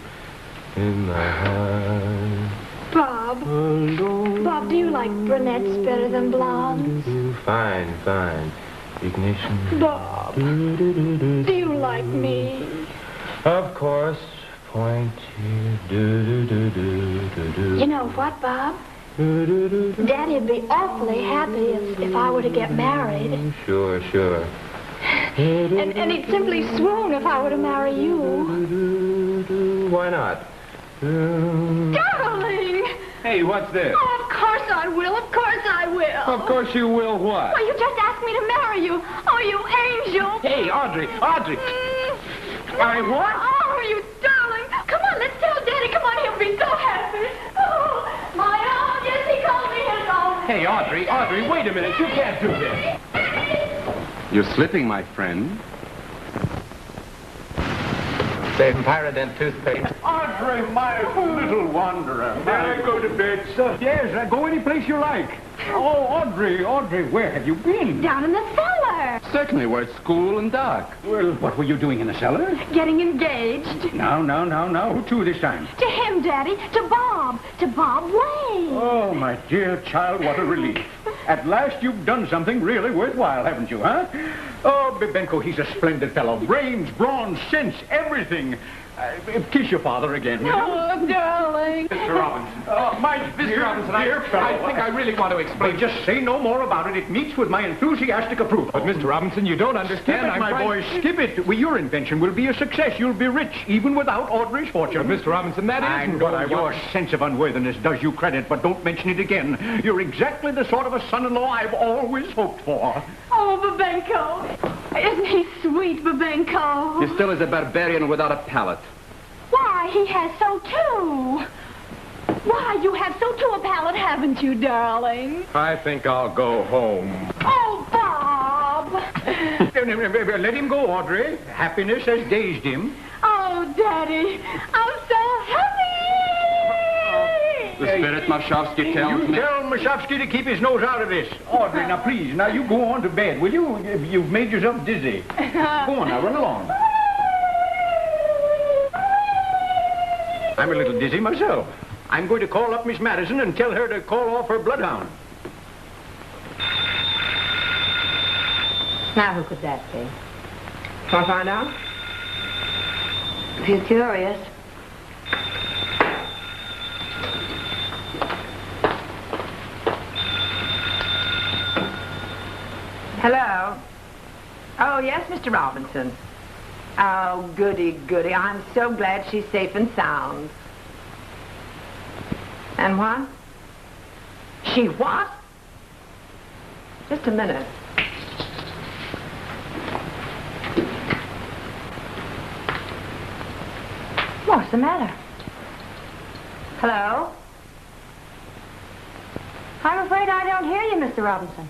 In my heart. Bob. Alone. Bob, do you like brunettes better than blondes? Fine, fine. Ignition. Bob, do you like me? Of course. Point here. Do, do, do, do, do, do. You know what, Bob? Daddy'd be awfully happy if I were to get married. Sure, sure. And he'd simply swoon if I were to marry you. Why not? Darling! Hey, what's this? Oh, of course I will. Of course I will. Of course you will what? Well, you just asked me to marry you. Oh, you angel. Hey, Audrey. I what? Oh, you darling. Come on, let's tell Daddy. Come on, he'll be so happy. Oh, my own. Yes, he called me his own. Hey, Audrey, wait a minute. You can't do this. You're slipping, my friend. Saving pirate and toothpaste. Audrey, my little wanderer. May I go to bed, sir? Yes, go any place you like. Oh, Audrey, where have you been? Down in the cellar. Certainly, we're at school and dark. Well, what were you doing in the cellar? Getting engaged. No. Who to this time? To him, Daddy. To Bob. To Bob Wayne. Oh, my dear child, what a relief. At last you've done something really worthwhile, haven't you, huh? Oh, Bibenko, he's a splendid fellow. Brains, brawn, sense, everything. Kiss your father again, will you? Oh, darling. Mr. Robinson. My Mr. Robinson, dear fellow. I think I really want to explain. But just say no more about it. It meets with my enthusiastic approval. But, Mr. Robinson, you don't understand. Skip it, my boy, skip it. Well, your invention will be a success. You'll be rich, even without Audrey's fortune. But, Mr. Robinson, that isn't what what I your want. sense of unworthiness does you credit, but don't mention it again. You're exactly the sort of a son-in-law I've always hoped for. Oh, Babenko. Isn't he sweet, Babenko? You're still as a barbarian without a palate. Why, he has so too. Why, you have so too a palate, haven't you, darling? I think I'll go home. Oh, Bob. Let him go, Audrey. Happiness has dazed him. Oh, Daddy, I'm so happy. The spirit Mashowski tells You me. tell Mashowski to keep his nose out of this. Audrey, now please, now you go on to bed, will you? You've made yourself dizzy. Go on now, run along. I'm a little dizzy myself. I'm going to call up Miss Madison and tell her to call off her bloodhound. Now, who could that be? Want to find out? If you're curious. Hello? Oh, yes, Mr. Robinson. Oh, goody, goody. I'm so glad she's safe and sound. And what? She what? Just a minute. What's the matter? Hello? I'm afraid I don't hear you, Mr. Robinson.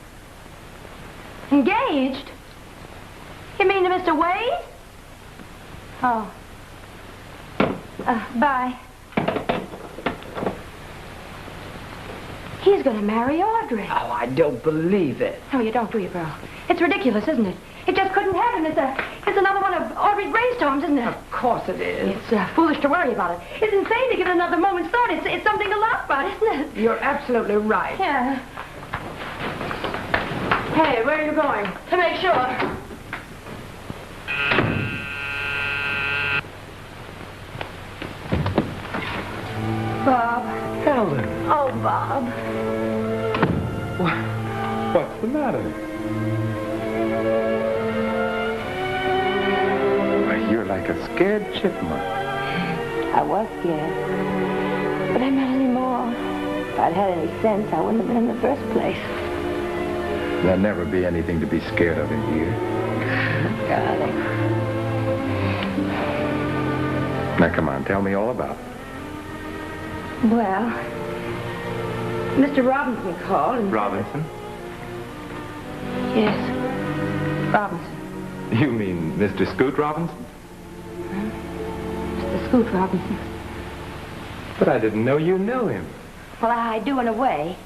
Engaged? You mean to Mr. Wade? Oh. Bye. He's going to marry Audrey. Oh, I don't believe it. No, you don't, do you, Pearl? It's ridiculous, isn't it? It just couldn't happen. It's another one of Audrey's brainstorms, isn't it? Of course it is. It's foolish to worry about it. It's insane to give it another moment's thought. It's something to laugh about, isn't it? You're absolutely right. Yeah. Hey, where are you going? To make sure. Bob. Helen. Oh, Bob. What's the matter? Why, you're like a scared chipmunk. I was scared. But I'm not anymore. If I'd had any sense, I wouldn't have been in the first place. There'll never be anything to be scared of in here. Darling. Now, come on, tell me all about it. Well, Mr. Robinson called and... Robinson? Yes, Robinson. You mean Mr. Scoot Robinson? Mr. Scoot Robinson. But I didn't know you knew him. Well, I do in a way.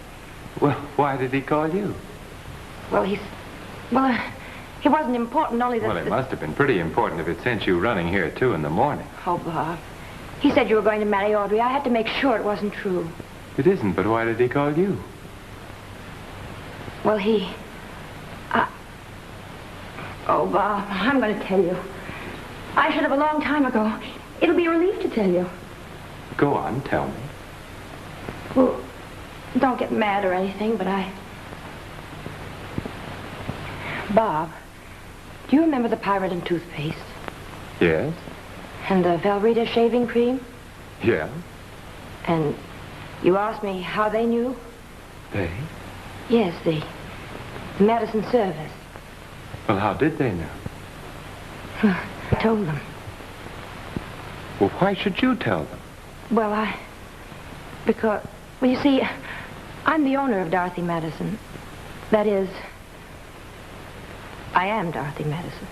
Well, why did he call you? Well, he wasn't important, only that... Well, it must have been pretty important if it sent you running here at 2 in the morning. Oh, Bob. He said you were going to marry Audrey. I had to make sure it wasn't true. It isn't, but why did he call you? Well, Oh, Bob, I'm going to tell you. I should have a long time ago. It'll be a relief to tell you. Go on, tell me. Well, don't get mad or anything, but Bob, do you remember the Pirate and toothpaste? Yes? And the Velveeta shaving cream? Yeah. And you asked me how they knew? They? Yes, the Madison service. Well, how did they know? I told them. Well, why should you tell them? Well, because, well, you see, I'm the owner of Dorothy Madison. That is, I am Dorothy Madison.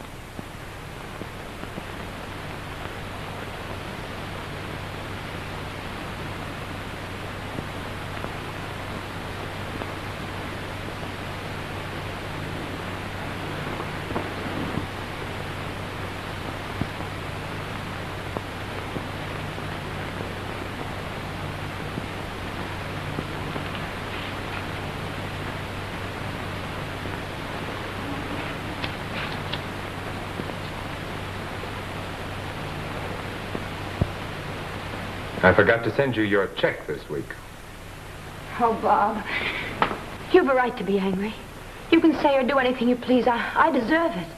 I forgot to send you your check this week. Oh, Bob, you've a right to be angry. You can say or do anything you please. I deserve it.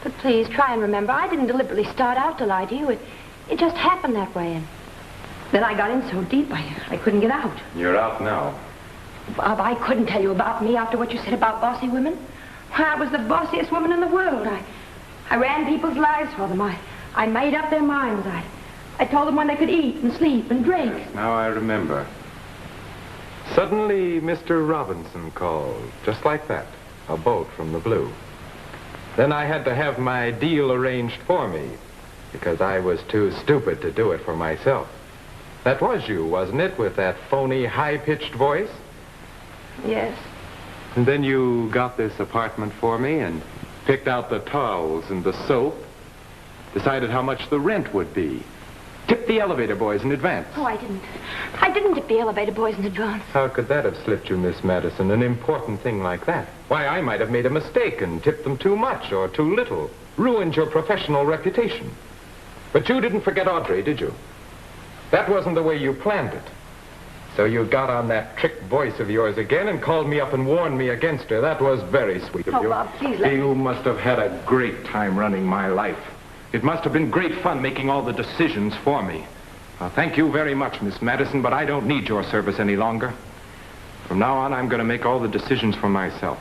But please, try and remember, I didn't deliberately start out to lie to you. It just happened that way. And then I got in so deep, I couldn't get out. You're out now. Bob, I couldn't tell you about me after what you said about bossy women. Why, I was the bossiest woman in the world. I ran people's lives for them. I made up their minds. I told them when they could eat and sleep and drink. Yes, now I remember. Suddenly, Mr. Robinson called, just like that, a bolt from the blue. Then I had to have my deal arranged for me, because I was too stupid to do it for myself. That was you, wasn't it, with that phony, high-pitched voice? Yes. And then you got this apartment for me and picked out the towels and the soap, decided how much the rent would be. Tipped the elevator boys in advance. Oh, I didn't. I didn't tip the elevator boys in advance. How could that have slipped you, Miss Madison, an important thing like that? Why, I might have made a mistake and tipped them too much or too little, ruined your professional reputation. But you didn't forget Audrey, did you? That wasn't the way you planned it. So you got on that trick voice of yours again and called me up and warned me against her. That was very sweet of you. Oh, Bob, please let me... You must have had a great time running my life. It must have been great fun making all the decisions for me. Thank you very much, Miss Madison, but I don't need your service any longer. From now on, I'm going to make all the decisions for myself.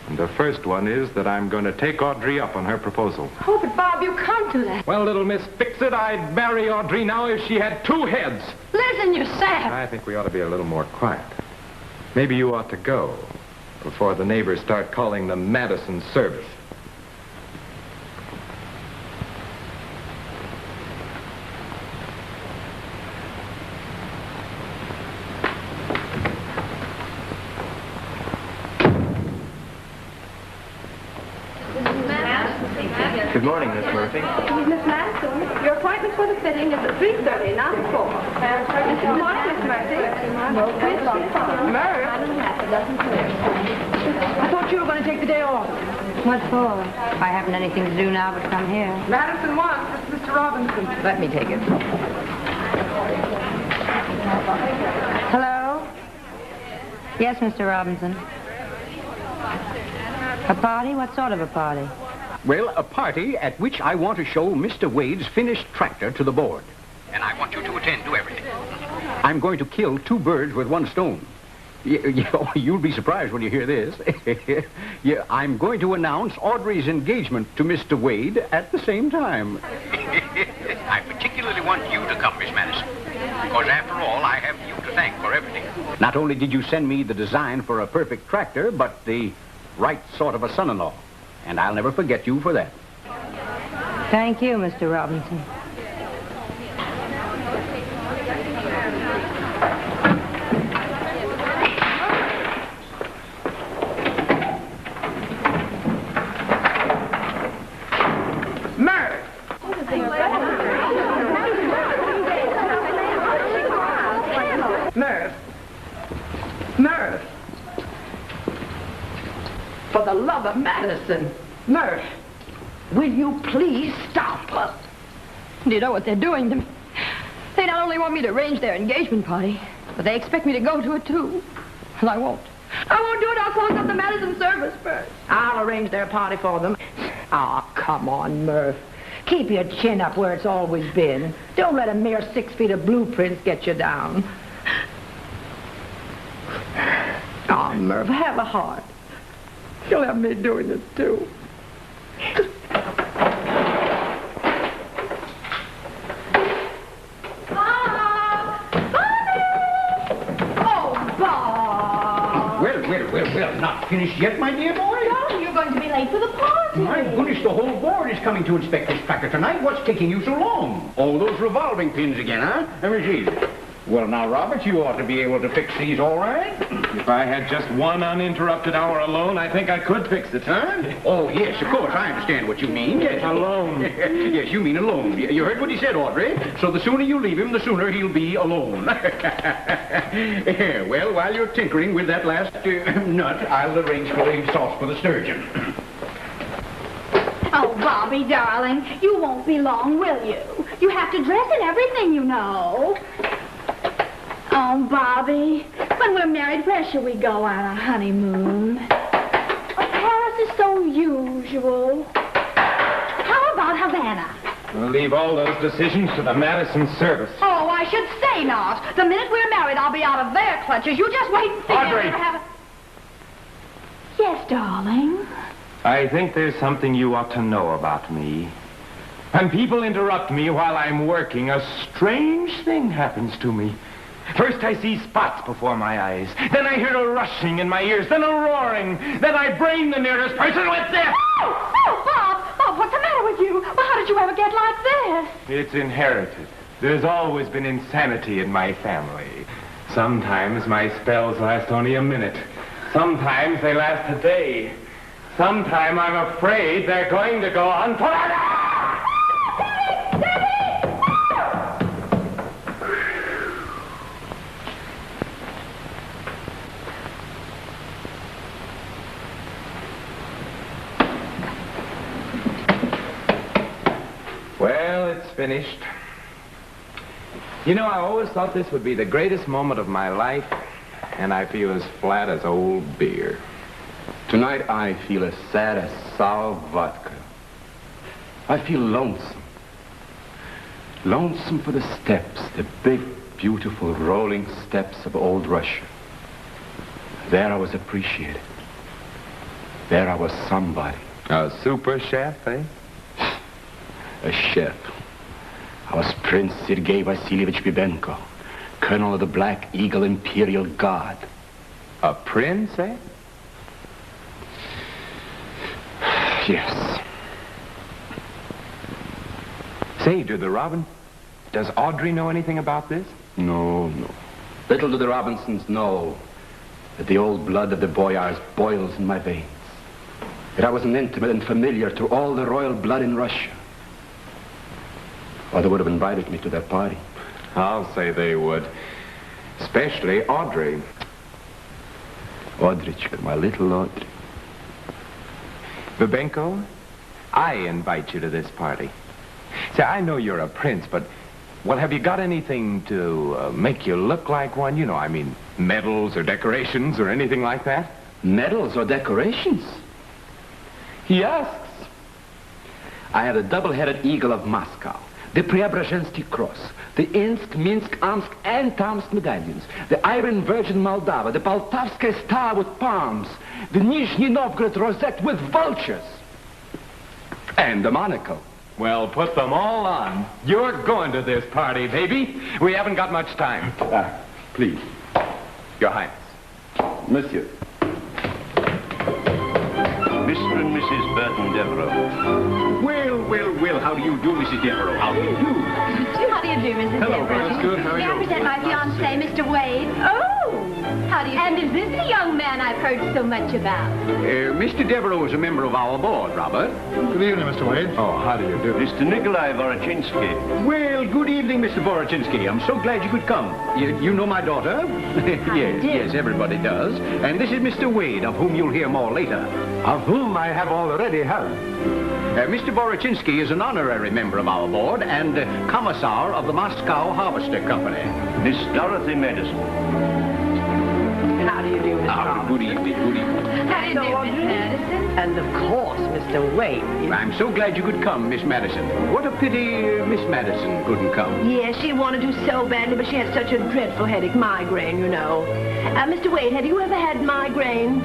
And the first one is that I'm going to take Audrey up on her proposal. Oh, but Bob, you can't do that. Well, little Miss Fix-It, I'd marry Audrey now if she had two heads. Listen, you're sad. I think we ought to be a little more quiet. Maybe you ought to go before the neighbors start calling the Madison service. Good morning, Miss Murphy. Miss Madison, your appointment for the fitting is at 3:30, not at 4. Good morning, Miss Murphy. Murph? I thought you were going to take the day off. What for? I haven't anything to do now but come here. Madison wants Mr. Robinson. Let me take it. Hello? Yes, Mr. Robinson. A party? What sort of a party? Well, a party at which I want to show Mr. Wade's finished tractor to the board. And I want you to attend to everything. I'm going to kill two birds with one stone. You'll be surprised when you hear this. Yeah, I'm going to announce Audrey's engagement to Mr. Wade at the same time. I particularly want you to come, Miss Madison. Because after all, I have you to thank for everything. Not only did you send me the design for a perfect tractor, but the right sort of a son-in-law. And I'll never forget you for that. Thank you, Mr. Robinson. Murph! Murph! Murph! For the love of Madison, Murph, will you please stop us? Do you know what they're doing to me? They not only want me to arrange their engagement party, but they expect me to go to it, too. And I won't. I won't do it. I'll close up the Madison service first. I'll arrange their party for them. Ah, come on, Murph. Keep your chin up where it's always been. Don't let a mere 6 feet of blueprints get you down. Oh, Merv, have a heart. You'll have me doing this, too. Well, not finished yet, my dear boy? No, you're going to be late for the party. My goodness, the whole board is coming to inspect this tractor tonight. What's taking you so long? Oh, those revolving pins again, huh? Let me see. Well, now, Robert, you ought to be able to fix these all right. If I had just one uninterrupted hour alone, I think I could fix it. Huh? Oh, yes, of course. I understand what you mean. Yes. Alone. Yes, you mean alone. You heard what he said, Audrey. So the sooner you leave him, the sooner he'll be alone. Well, while you're tinkering with that last nut, I'll arrange for the sauce for the sturgeon. Oh, Bobby, darling, you won't be long, will you? You have to dress in everything, you know. Oh, Bobby, when we're married, where shall we go on our honeymoon? Oh, Paris is so usual. How about Havana? We'll leave all those decisions to the Madison service. Oh, I should say not. The minute we're married, I'll be out of their clutches. You just wait and see. Audrey! Yes, darling. I think there's something you ought to know about me. When people interrupt me while I'm working, a strange thing happens to me. First I see spots before my eyes. Then I hear a rushing in my ears. Then a roaring. Then I brain the nearest person with death. Oh, Bob! Bob, what's the matter with you? Well, how did you ever get like this? It's inherited. There's always been insanity in my family. Sometimes my spells last only a minute. Sometimes they last a day. Sometime I'm afraid they're going to go on forever. Well, it's finished. You know, I always thought this would be the greatest moment of my life, and I feel as flat as old beer. Tonight I feel as sad as sour vodka. I feel lonesome. Lonesome for the steps, the big, beautiful, rolling steps of old Russia. There I was appreciated. There I was somebody. A super chef, eh? A chef. I was Prince Sergei Vasilievich Bibenko, Colonel of the Black Eagle Imperial Guard. A prince, eh? Yes. Say, does Audrey know anything about this? No. Little do the Robinsons know that the old blood of the Boyars boils in my veins. That I was an intimate and familiar to all the royal blood in Russia. Or they would have invited me to their party. I'll say they would. Especially Audrey. Audreychka, my little Audrey. Bibenko, I invite you to this party. Say, I know you're a prince, but, well, have you got anything to make you look like one? You know, I mean, medals or decorations or anything like that? Medals or decorations? He asks. I have the double-headed eagle of Moscow, the Preobrazhensky Cross, the Insk, Minsk, Omsk, and Tomsk medallions, the Iron Virgin Moldava, the Poltavskaya star with palms, the Nizhny Novgorod rosette with vultures, and the monocle. Well, put them all on. You're going to this party, baby. We haven't got much time. Please. Your Highness. Monsieur. Mr. and Mrs. Burton Devereux. Well, how do you do, Mrs. Devereux? How do you do? How do you do, Mrs. Hello, Devereux? that's good. How are May you? I present my fiancé, Mr. Wade? Oh! How do you do? And is this the young man I've heard so much about? Mr. Devereux is a member of our board, Robert. Good evening, Mr. Wade. Oh, how do you do? Mr. Nikolai Vorochinsky. Well, good evening, Mr. Vorochinsky. I'm so glad you could come. You know my daughter? Yes, everybody does. And this is Mr. Wade, of whom you'll hear more later. Of whom I have already heard. Mr. Vorochinsky is an honorary member of our board and commissar of the Moscow Harvester Company. Miss Dorothy Madison. How do you do, Miss Thomas? Good evening, good evening. How do you do, Miss Madison? And of course, Mr. Wade. I'm so glad you could come, Miss Madison. What a pity Miss Madison couldn't come. Yes, she wanted to so badly, but she had such a dreadful headache, migraine, you know. Mr. Wade, have you ever had migraine?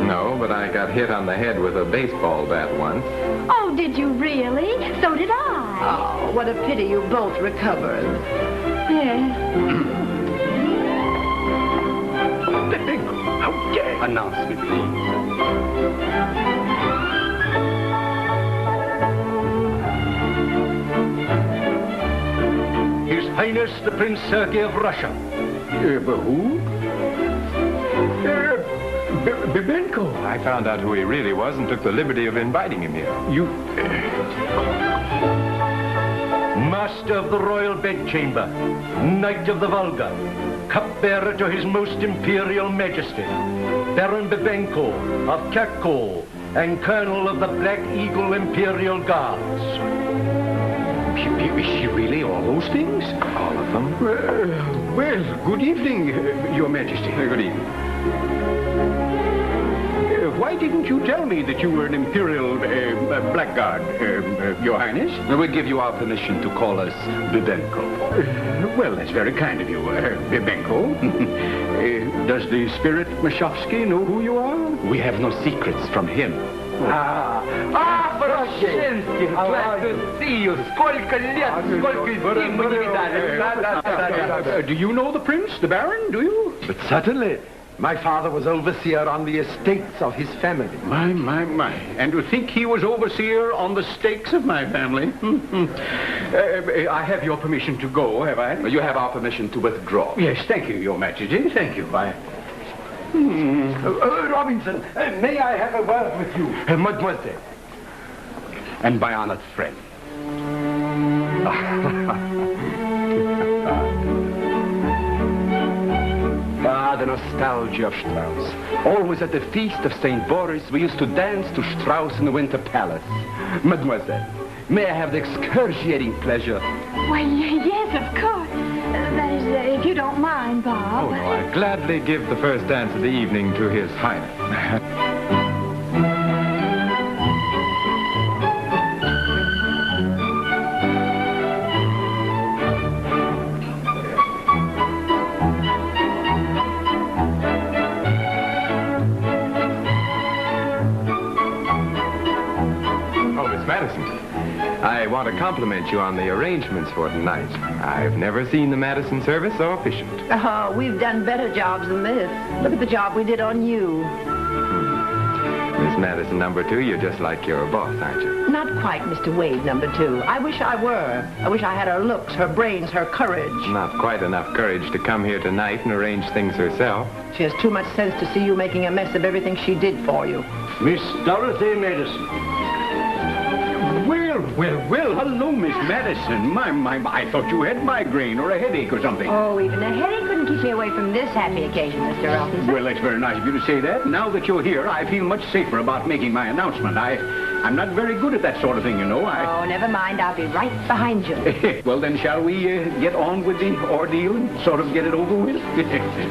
No, but I got hit on the head with a baseball bat once. Oh, did you really? So did I. Oh, what a pity you both recovered. Yes. Announcement, please. His Highness the Prince Sergei of Russia. Who? Bibenko. I found out who he really was and took the liberty of inviting him here. You... Master of the Royal Bedchamber, Knight of the Volga, cupbearer to His Most Imperial Majesty, Baron Bibenko of Kirkol, and Colonel of the Black Eagle Imperial Guards. Is she really all those things? All of them? Well, good evening, Your Majesty. Good evening. Why didn't you tell me that you were an Imperial blackguard, Your Highness? We give you our permission to call us Bibenko. Well, that's very kind of you, Bibenko. Does the spirit Mishovsky know who you are? We have no secrets from him. Поросенский, glad to see you. Сколько лет, сколько зим мы не видали. Do you know the prince, the baron, do you? But certainly. My father was overseer on the estates of his family. My. And to think he was overseer on the stakes of my family. I have your permission to go, have I? You have our permission to withdraw. Yes, thank you, Your Majesty. Thank you. Robinson, may I have a word with you? Mademoiselle. And my honored friend. The nostalgia of Strauss. Always at the feast of St. Boris, we used to dance to Strauss in the Winter Palace. Mademoiselle, may I have the excruciating pleasure? Why, yes, of course. That is, if you don't mind, Bob. Oh, no, I'd gladly give the first dance of the evening to His Highness. I want to compliment you on the arrangements for tonight. I've never seen the Madison service so efficient. Oh, we've done better jobs than this. Look at the job we did on you. Miss Madison, number 2, you're just like your boss, aren't you? Not quite, Mr. Wade, number 2. I wish I were. I wish I had her looks, her brains, her courage. Not quite enough courage to come here tonight and arrange things herself. She has too much sense to see you making a mess of everything she did for you. Miss Dorothy Madison. Well, hello, Miss Madison. I thought you had migraine or a headache or something. Oh, even a headache couldn't keep me away from this happy occasion, Mr. Robinson. Well, that's very nice of you to say that. Now that you're here, I feel much safer about making my announcement. I'm not very good at that sort of thing, you know. Oh, never mind. I'll be right behind you. Well, then, shall we get on with the ordeal and sort of get it over with?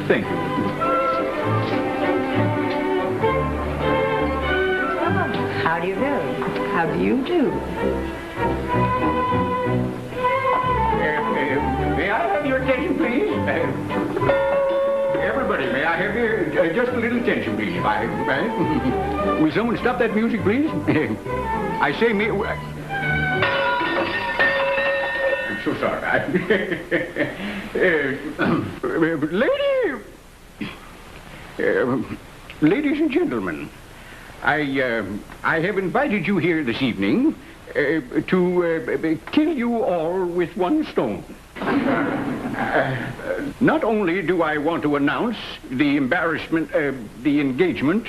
Thank you. How do you do? How do you do? May I have your attention, please? Everybody, may I have your just a little attention, please? Will someone stop that music, please? I say, I'm so sorry. Ladies and gentlemen, I have invited you here this evening to kill you all with one stone. Not only do I want to announce the engagement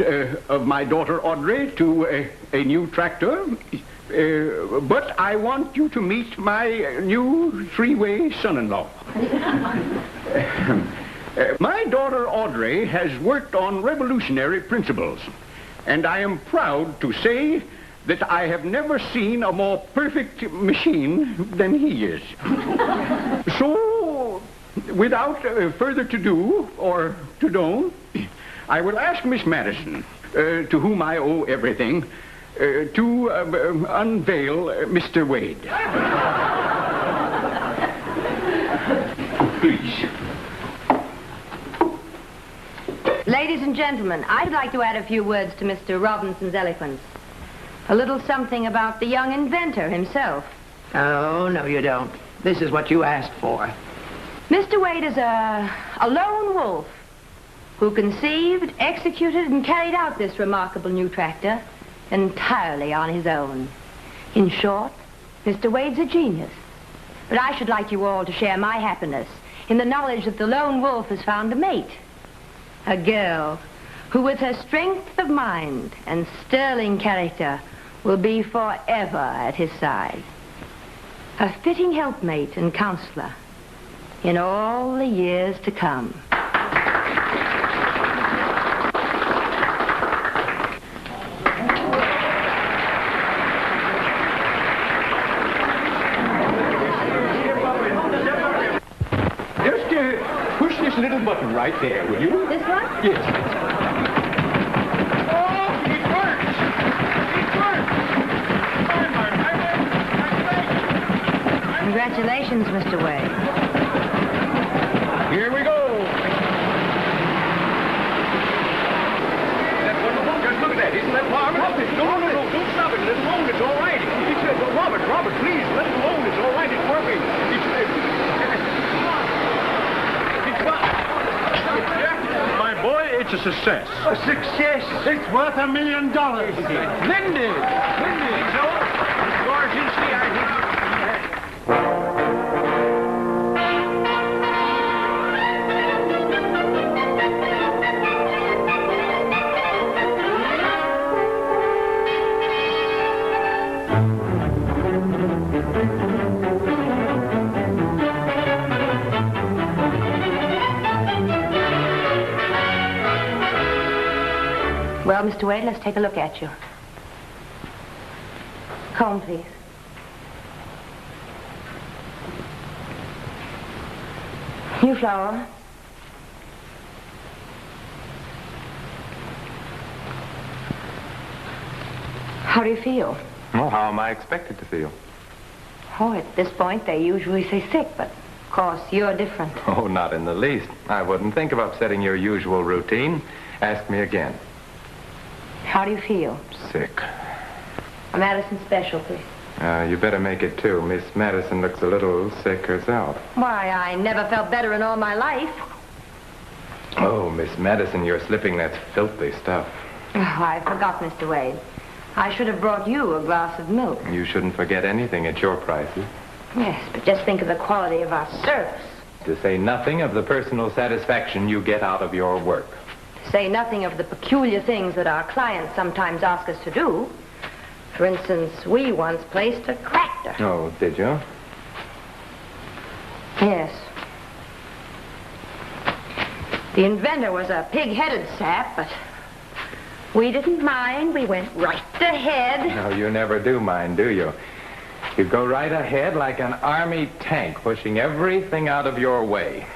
of my daughter Audrey to a new tractor, but I want you to meet my new three-way son-in-law. My daughter Audrey has worked on revolutionary principles, and I am proud to say that I have never seen a more perfect machine than he is. So, without further to-do or to-do, I will ask Miss Madison, to whom I owe everything, to unveil Mr. Wade. Please. Ladies and gentlemen, I'd like to add a few words to Mr. Robinson's eloquence. A little something about the young inventor himself. Oh, no, you don't. This is what you asked for. Mr. Wade is a lone wolf who conceived, executed, and carried out this remarkable new tractor entirely on his own. In short, Mr. Wade's a genius. But I should like you all to share my happiness in the knowledge that the lone wolf has found a mate. A girl who, with her strength of mind and sterling character, will be forever at his side. A fitting helpmate and counselor in all the years to come. Just push this little button right there, will you? This one? Yes. Congratulations, Mr. Wade. Here we go. Just look at that. Isn't that marvelous? No. Don't stop it. Let it alone. It's all right. Robert, please. Let it alone. It's all right. It's working. My boy, it's a success. A success. It's worth $1 million. Lindy. So, yours is the idea. Well, Mr. Wade, let's take a look at you. Comb, please. You, Flower. How do you feel? Well, how am I expected to feel? Oh, at this point, they usually say sick, but of course, you're different. Oh, not in the least. I wouldn't think of upsetting your usual routine. Ask me again. How do you feel? Sick. A Madison special, please. You better make it two. Miss Madison looks a little sick herself. Why, I never felt better in all my life. Oh, Miss Madison, you're slipping that filthy stuff. Oh, I forgot, Mr. Wade. I should have brought you a glass of milk. You shouldn't forget anything at your prices. Yes, but just think of the quality of our service. To say nothing of the personal satisfaction you get out of your work. To say nothing of the peculiar things that our clients sometimes ask us to do. For instance, we once placed a tractor. Oh, did you? Yes. The inventor was a pig-headed sap, but we didn't mind. We went right ahead. No, you never do mind, do you? You go right ahead like an army tank, pushing everything out of your way.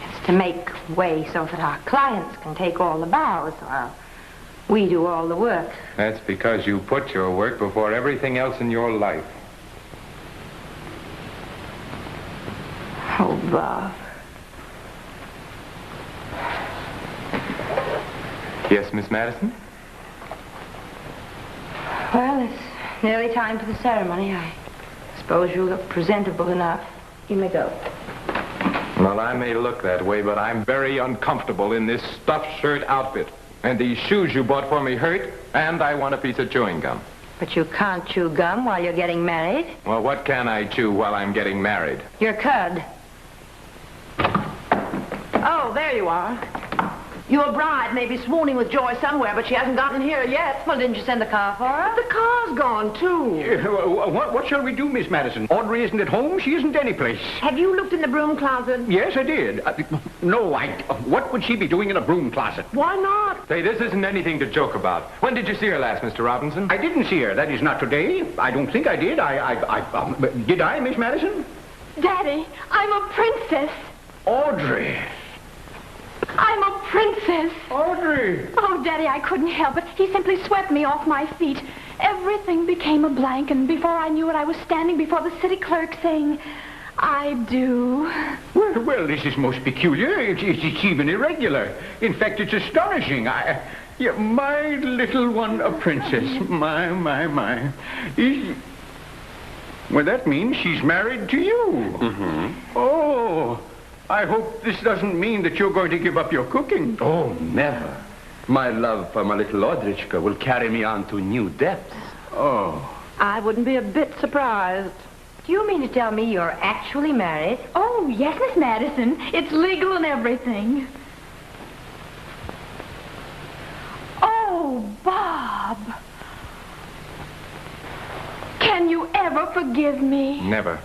It's to make way so that our clients can take all the bows while we do all the work. That's because you put your work before everything else in your life. Oh, Bob. Yes, Miss Madison? Well, it's nearly time for the ceremony. I suppose you look presentable enough. You may go. Well, I may look that way, but I'm very uncomfortable in this stuffed shirt outfit. And these shoes you bought for me hurt, and I want a piece of chewing gum. But you can't chew gum while you're getting married. Well, what can I chew while I'm getting married? Your cud. Oh, there you are. Your bride may be swooning with joy somewhere, but she hasn't gotten here yet. Well, didn't you send the car for her? The car's gone, too. What shall we do, Miss Madison? Audrey isn't at home. She isn't anyplace. Have you looked in the broom closet? Yes, I did. What would she be doing in a broom closet? Why not? Say, this isn't anything to joke about. When did you see her last, Mr. Robinson? I didn't see her. That is not today. I don't think I did. Did I, Miss Madison? Daddy, I'm a princess. Audrey. I'm a princess. Audrey. Oh, Daddy, I couldn't help it. He simply swept me off my feet. Everything became a blank, and before I knew it, I was standing before the city clerk saying, I do. Well, this is most peculiar. It's even irregular. In fact, it's astonishing. Yeah, my little one, a princess. My. Well, that means she's married to you. Mm-hmm. Oh, I hope this doesn't mean that you're going to give up your cooking. Oh, never. My love for my little Audrichka will carry me on to new depths. Oh. I wouldn't be a bit surprised. Do you mean to tell me you're actually married? Oh, yes, Miss Madison. It's legal and everything. Oh, Bob. Can you ever forgive me? Never.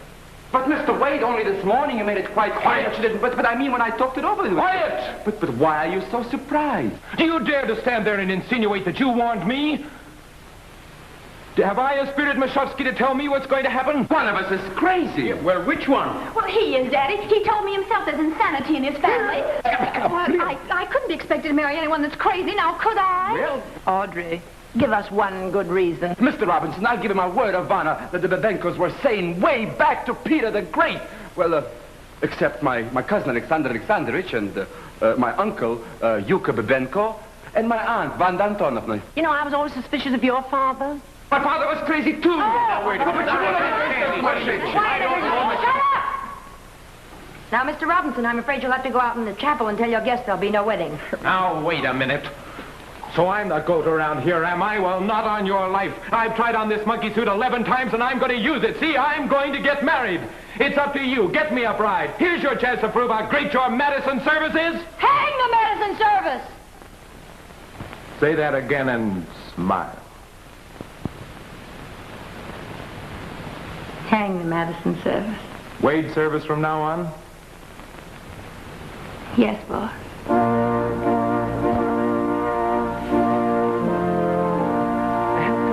But, Mr. Wade, only this morning you made it quite quiet. You didn't, but I mean when I talked it over with you. Quiet! But why are you so surprised? Do you dare to stand there and insinuate that you warned me? Have I a spirit, Mishovsky, to tell me what's going to happen? One of us is crazy. Yeah, well, which one? Well, he is, Daddy. He told me himself there's insanity in his family. Well, I couldn't be expected to marry anyone that's crazy, now could I? Well, Audrey, give us one good reason. Mr. Robinson, I'll give him my word of honor that the Bebenkos were sane way back to Peter the Great. Well, except my cousin Alexander Alexandrovich and my uncle Yuka Bebenko and my aunt Vanda Antonovna. You know, I was always suspicious of your father. My father was crazy, too. Now, wait a minute. Shut up! Now, Mr. Robinson, I'm afraid you'll have to go out in the chapel and tell your guests there'll be no wedding. Now, wait a minute. So I'm the goat around here, am I? Well, not on your life. I've tried on this monkey suit 11 times, and I'm going to use it. See, I'm going to get married. It's up to you. Get me a bride. Here's your chance to prove how great your Madison service is. Hang the Madison service! Say that again and smile. Hang the Madison service. Wade service from now on? Yes, boss. Come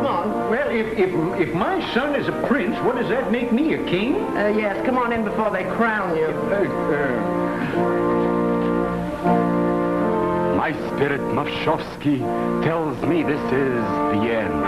on. Well, if my son is a prince, what does that make me, a king? Yes, come on in before they crown you. My spirit, Mavshovsky, tells me this is the end.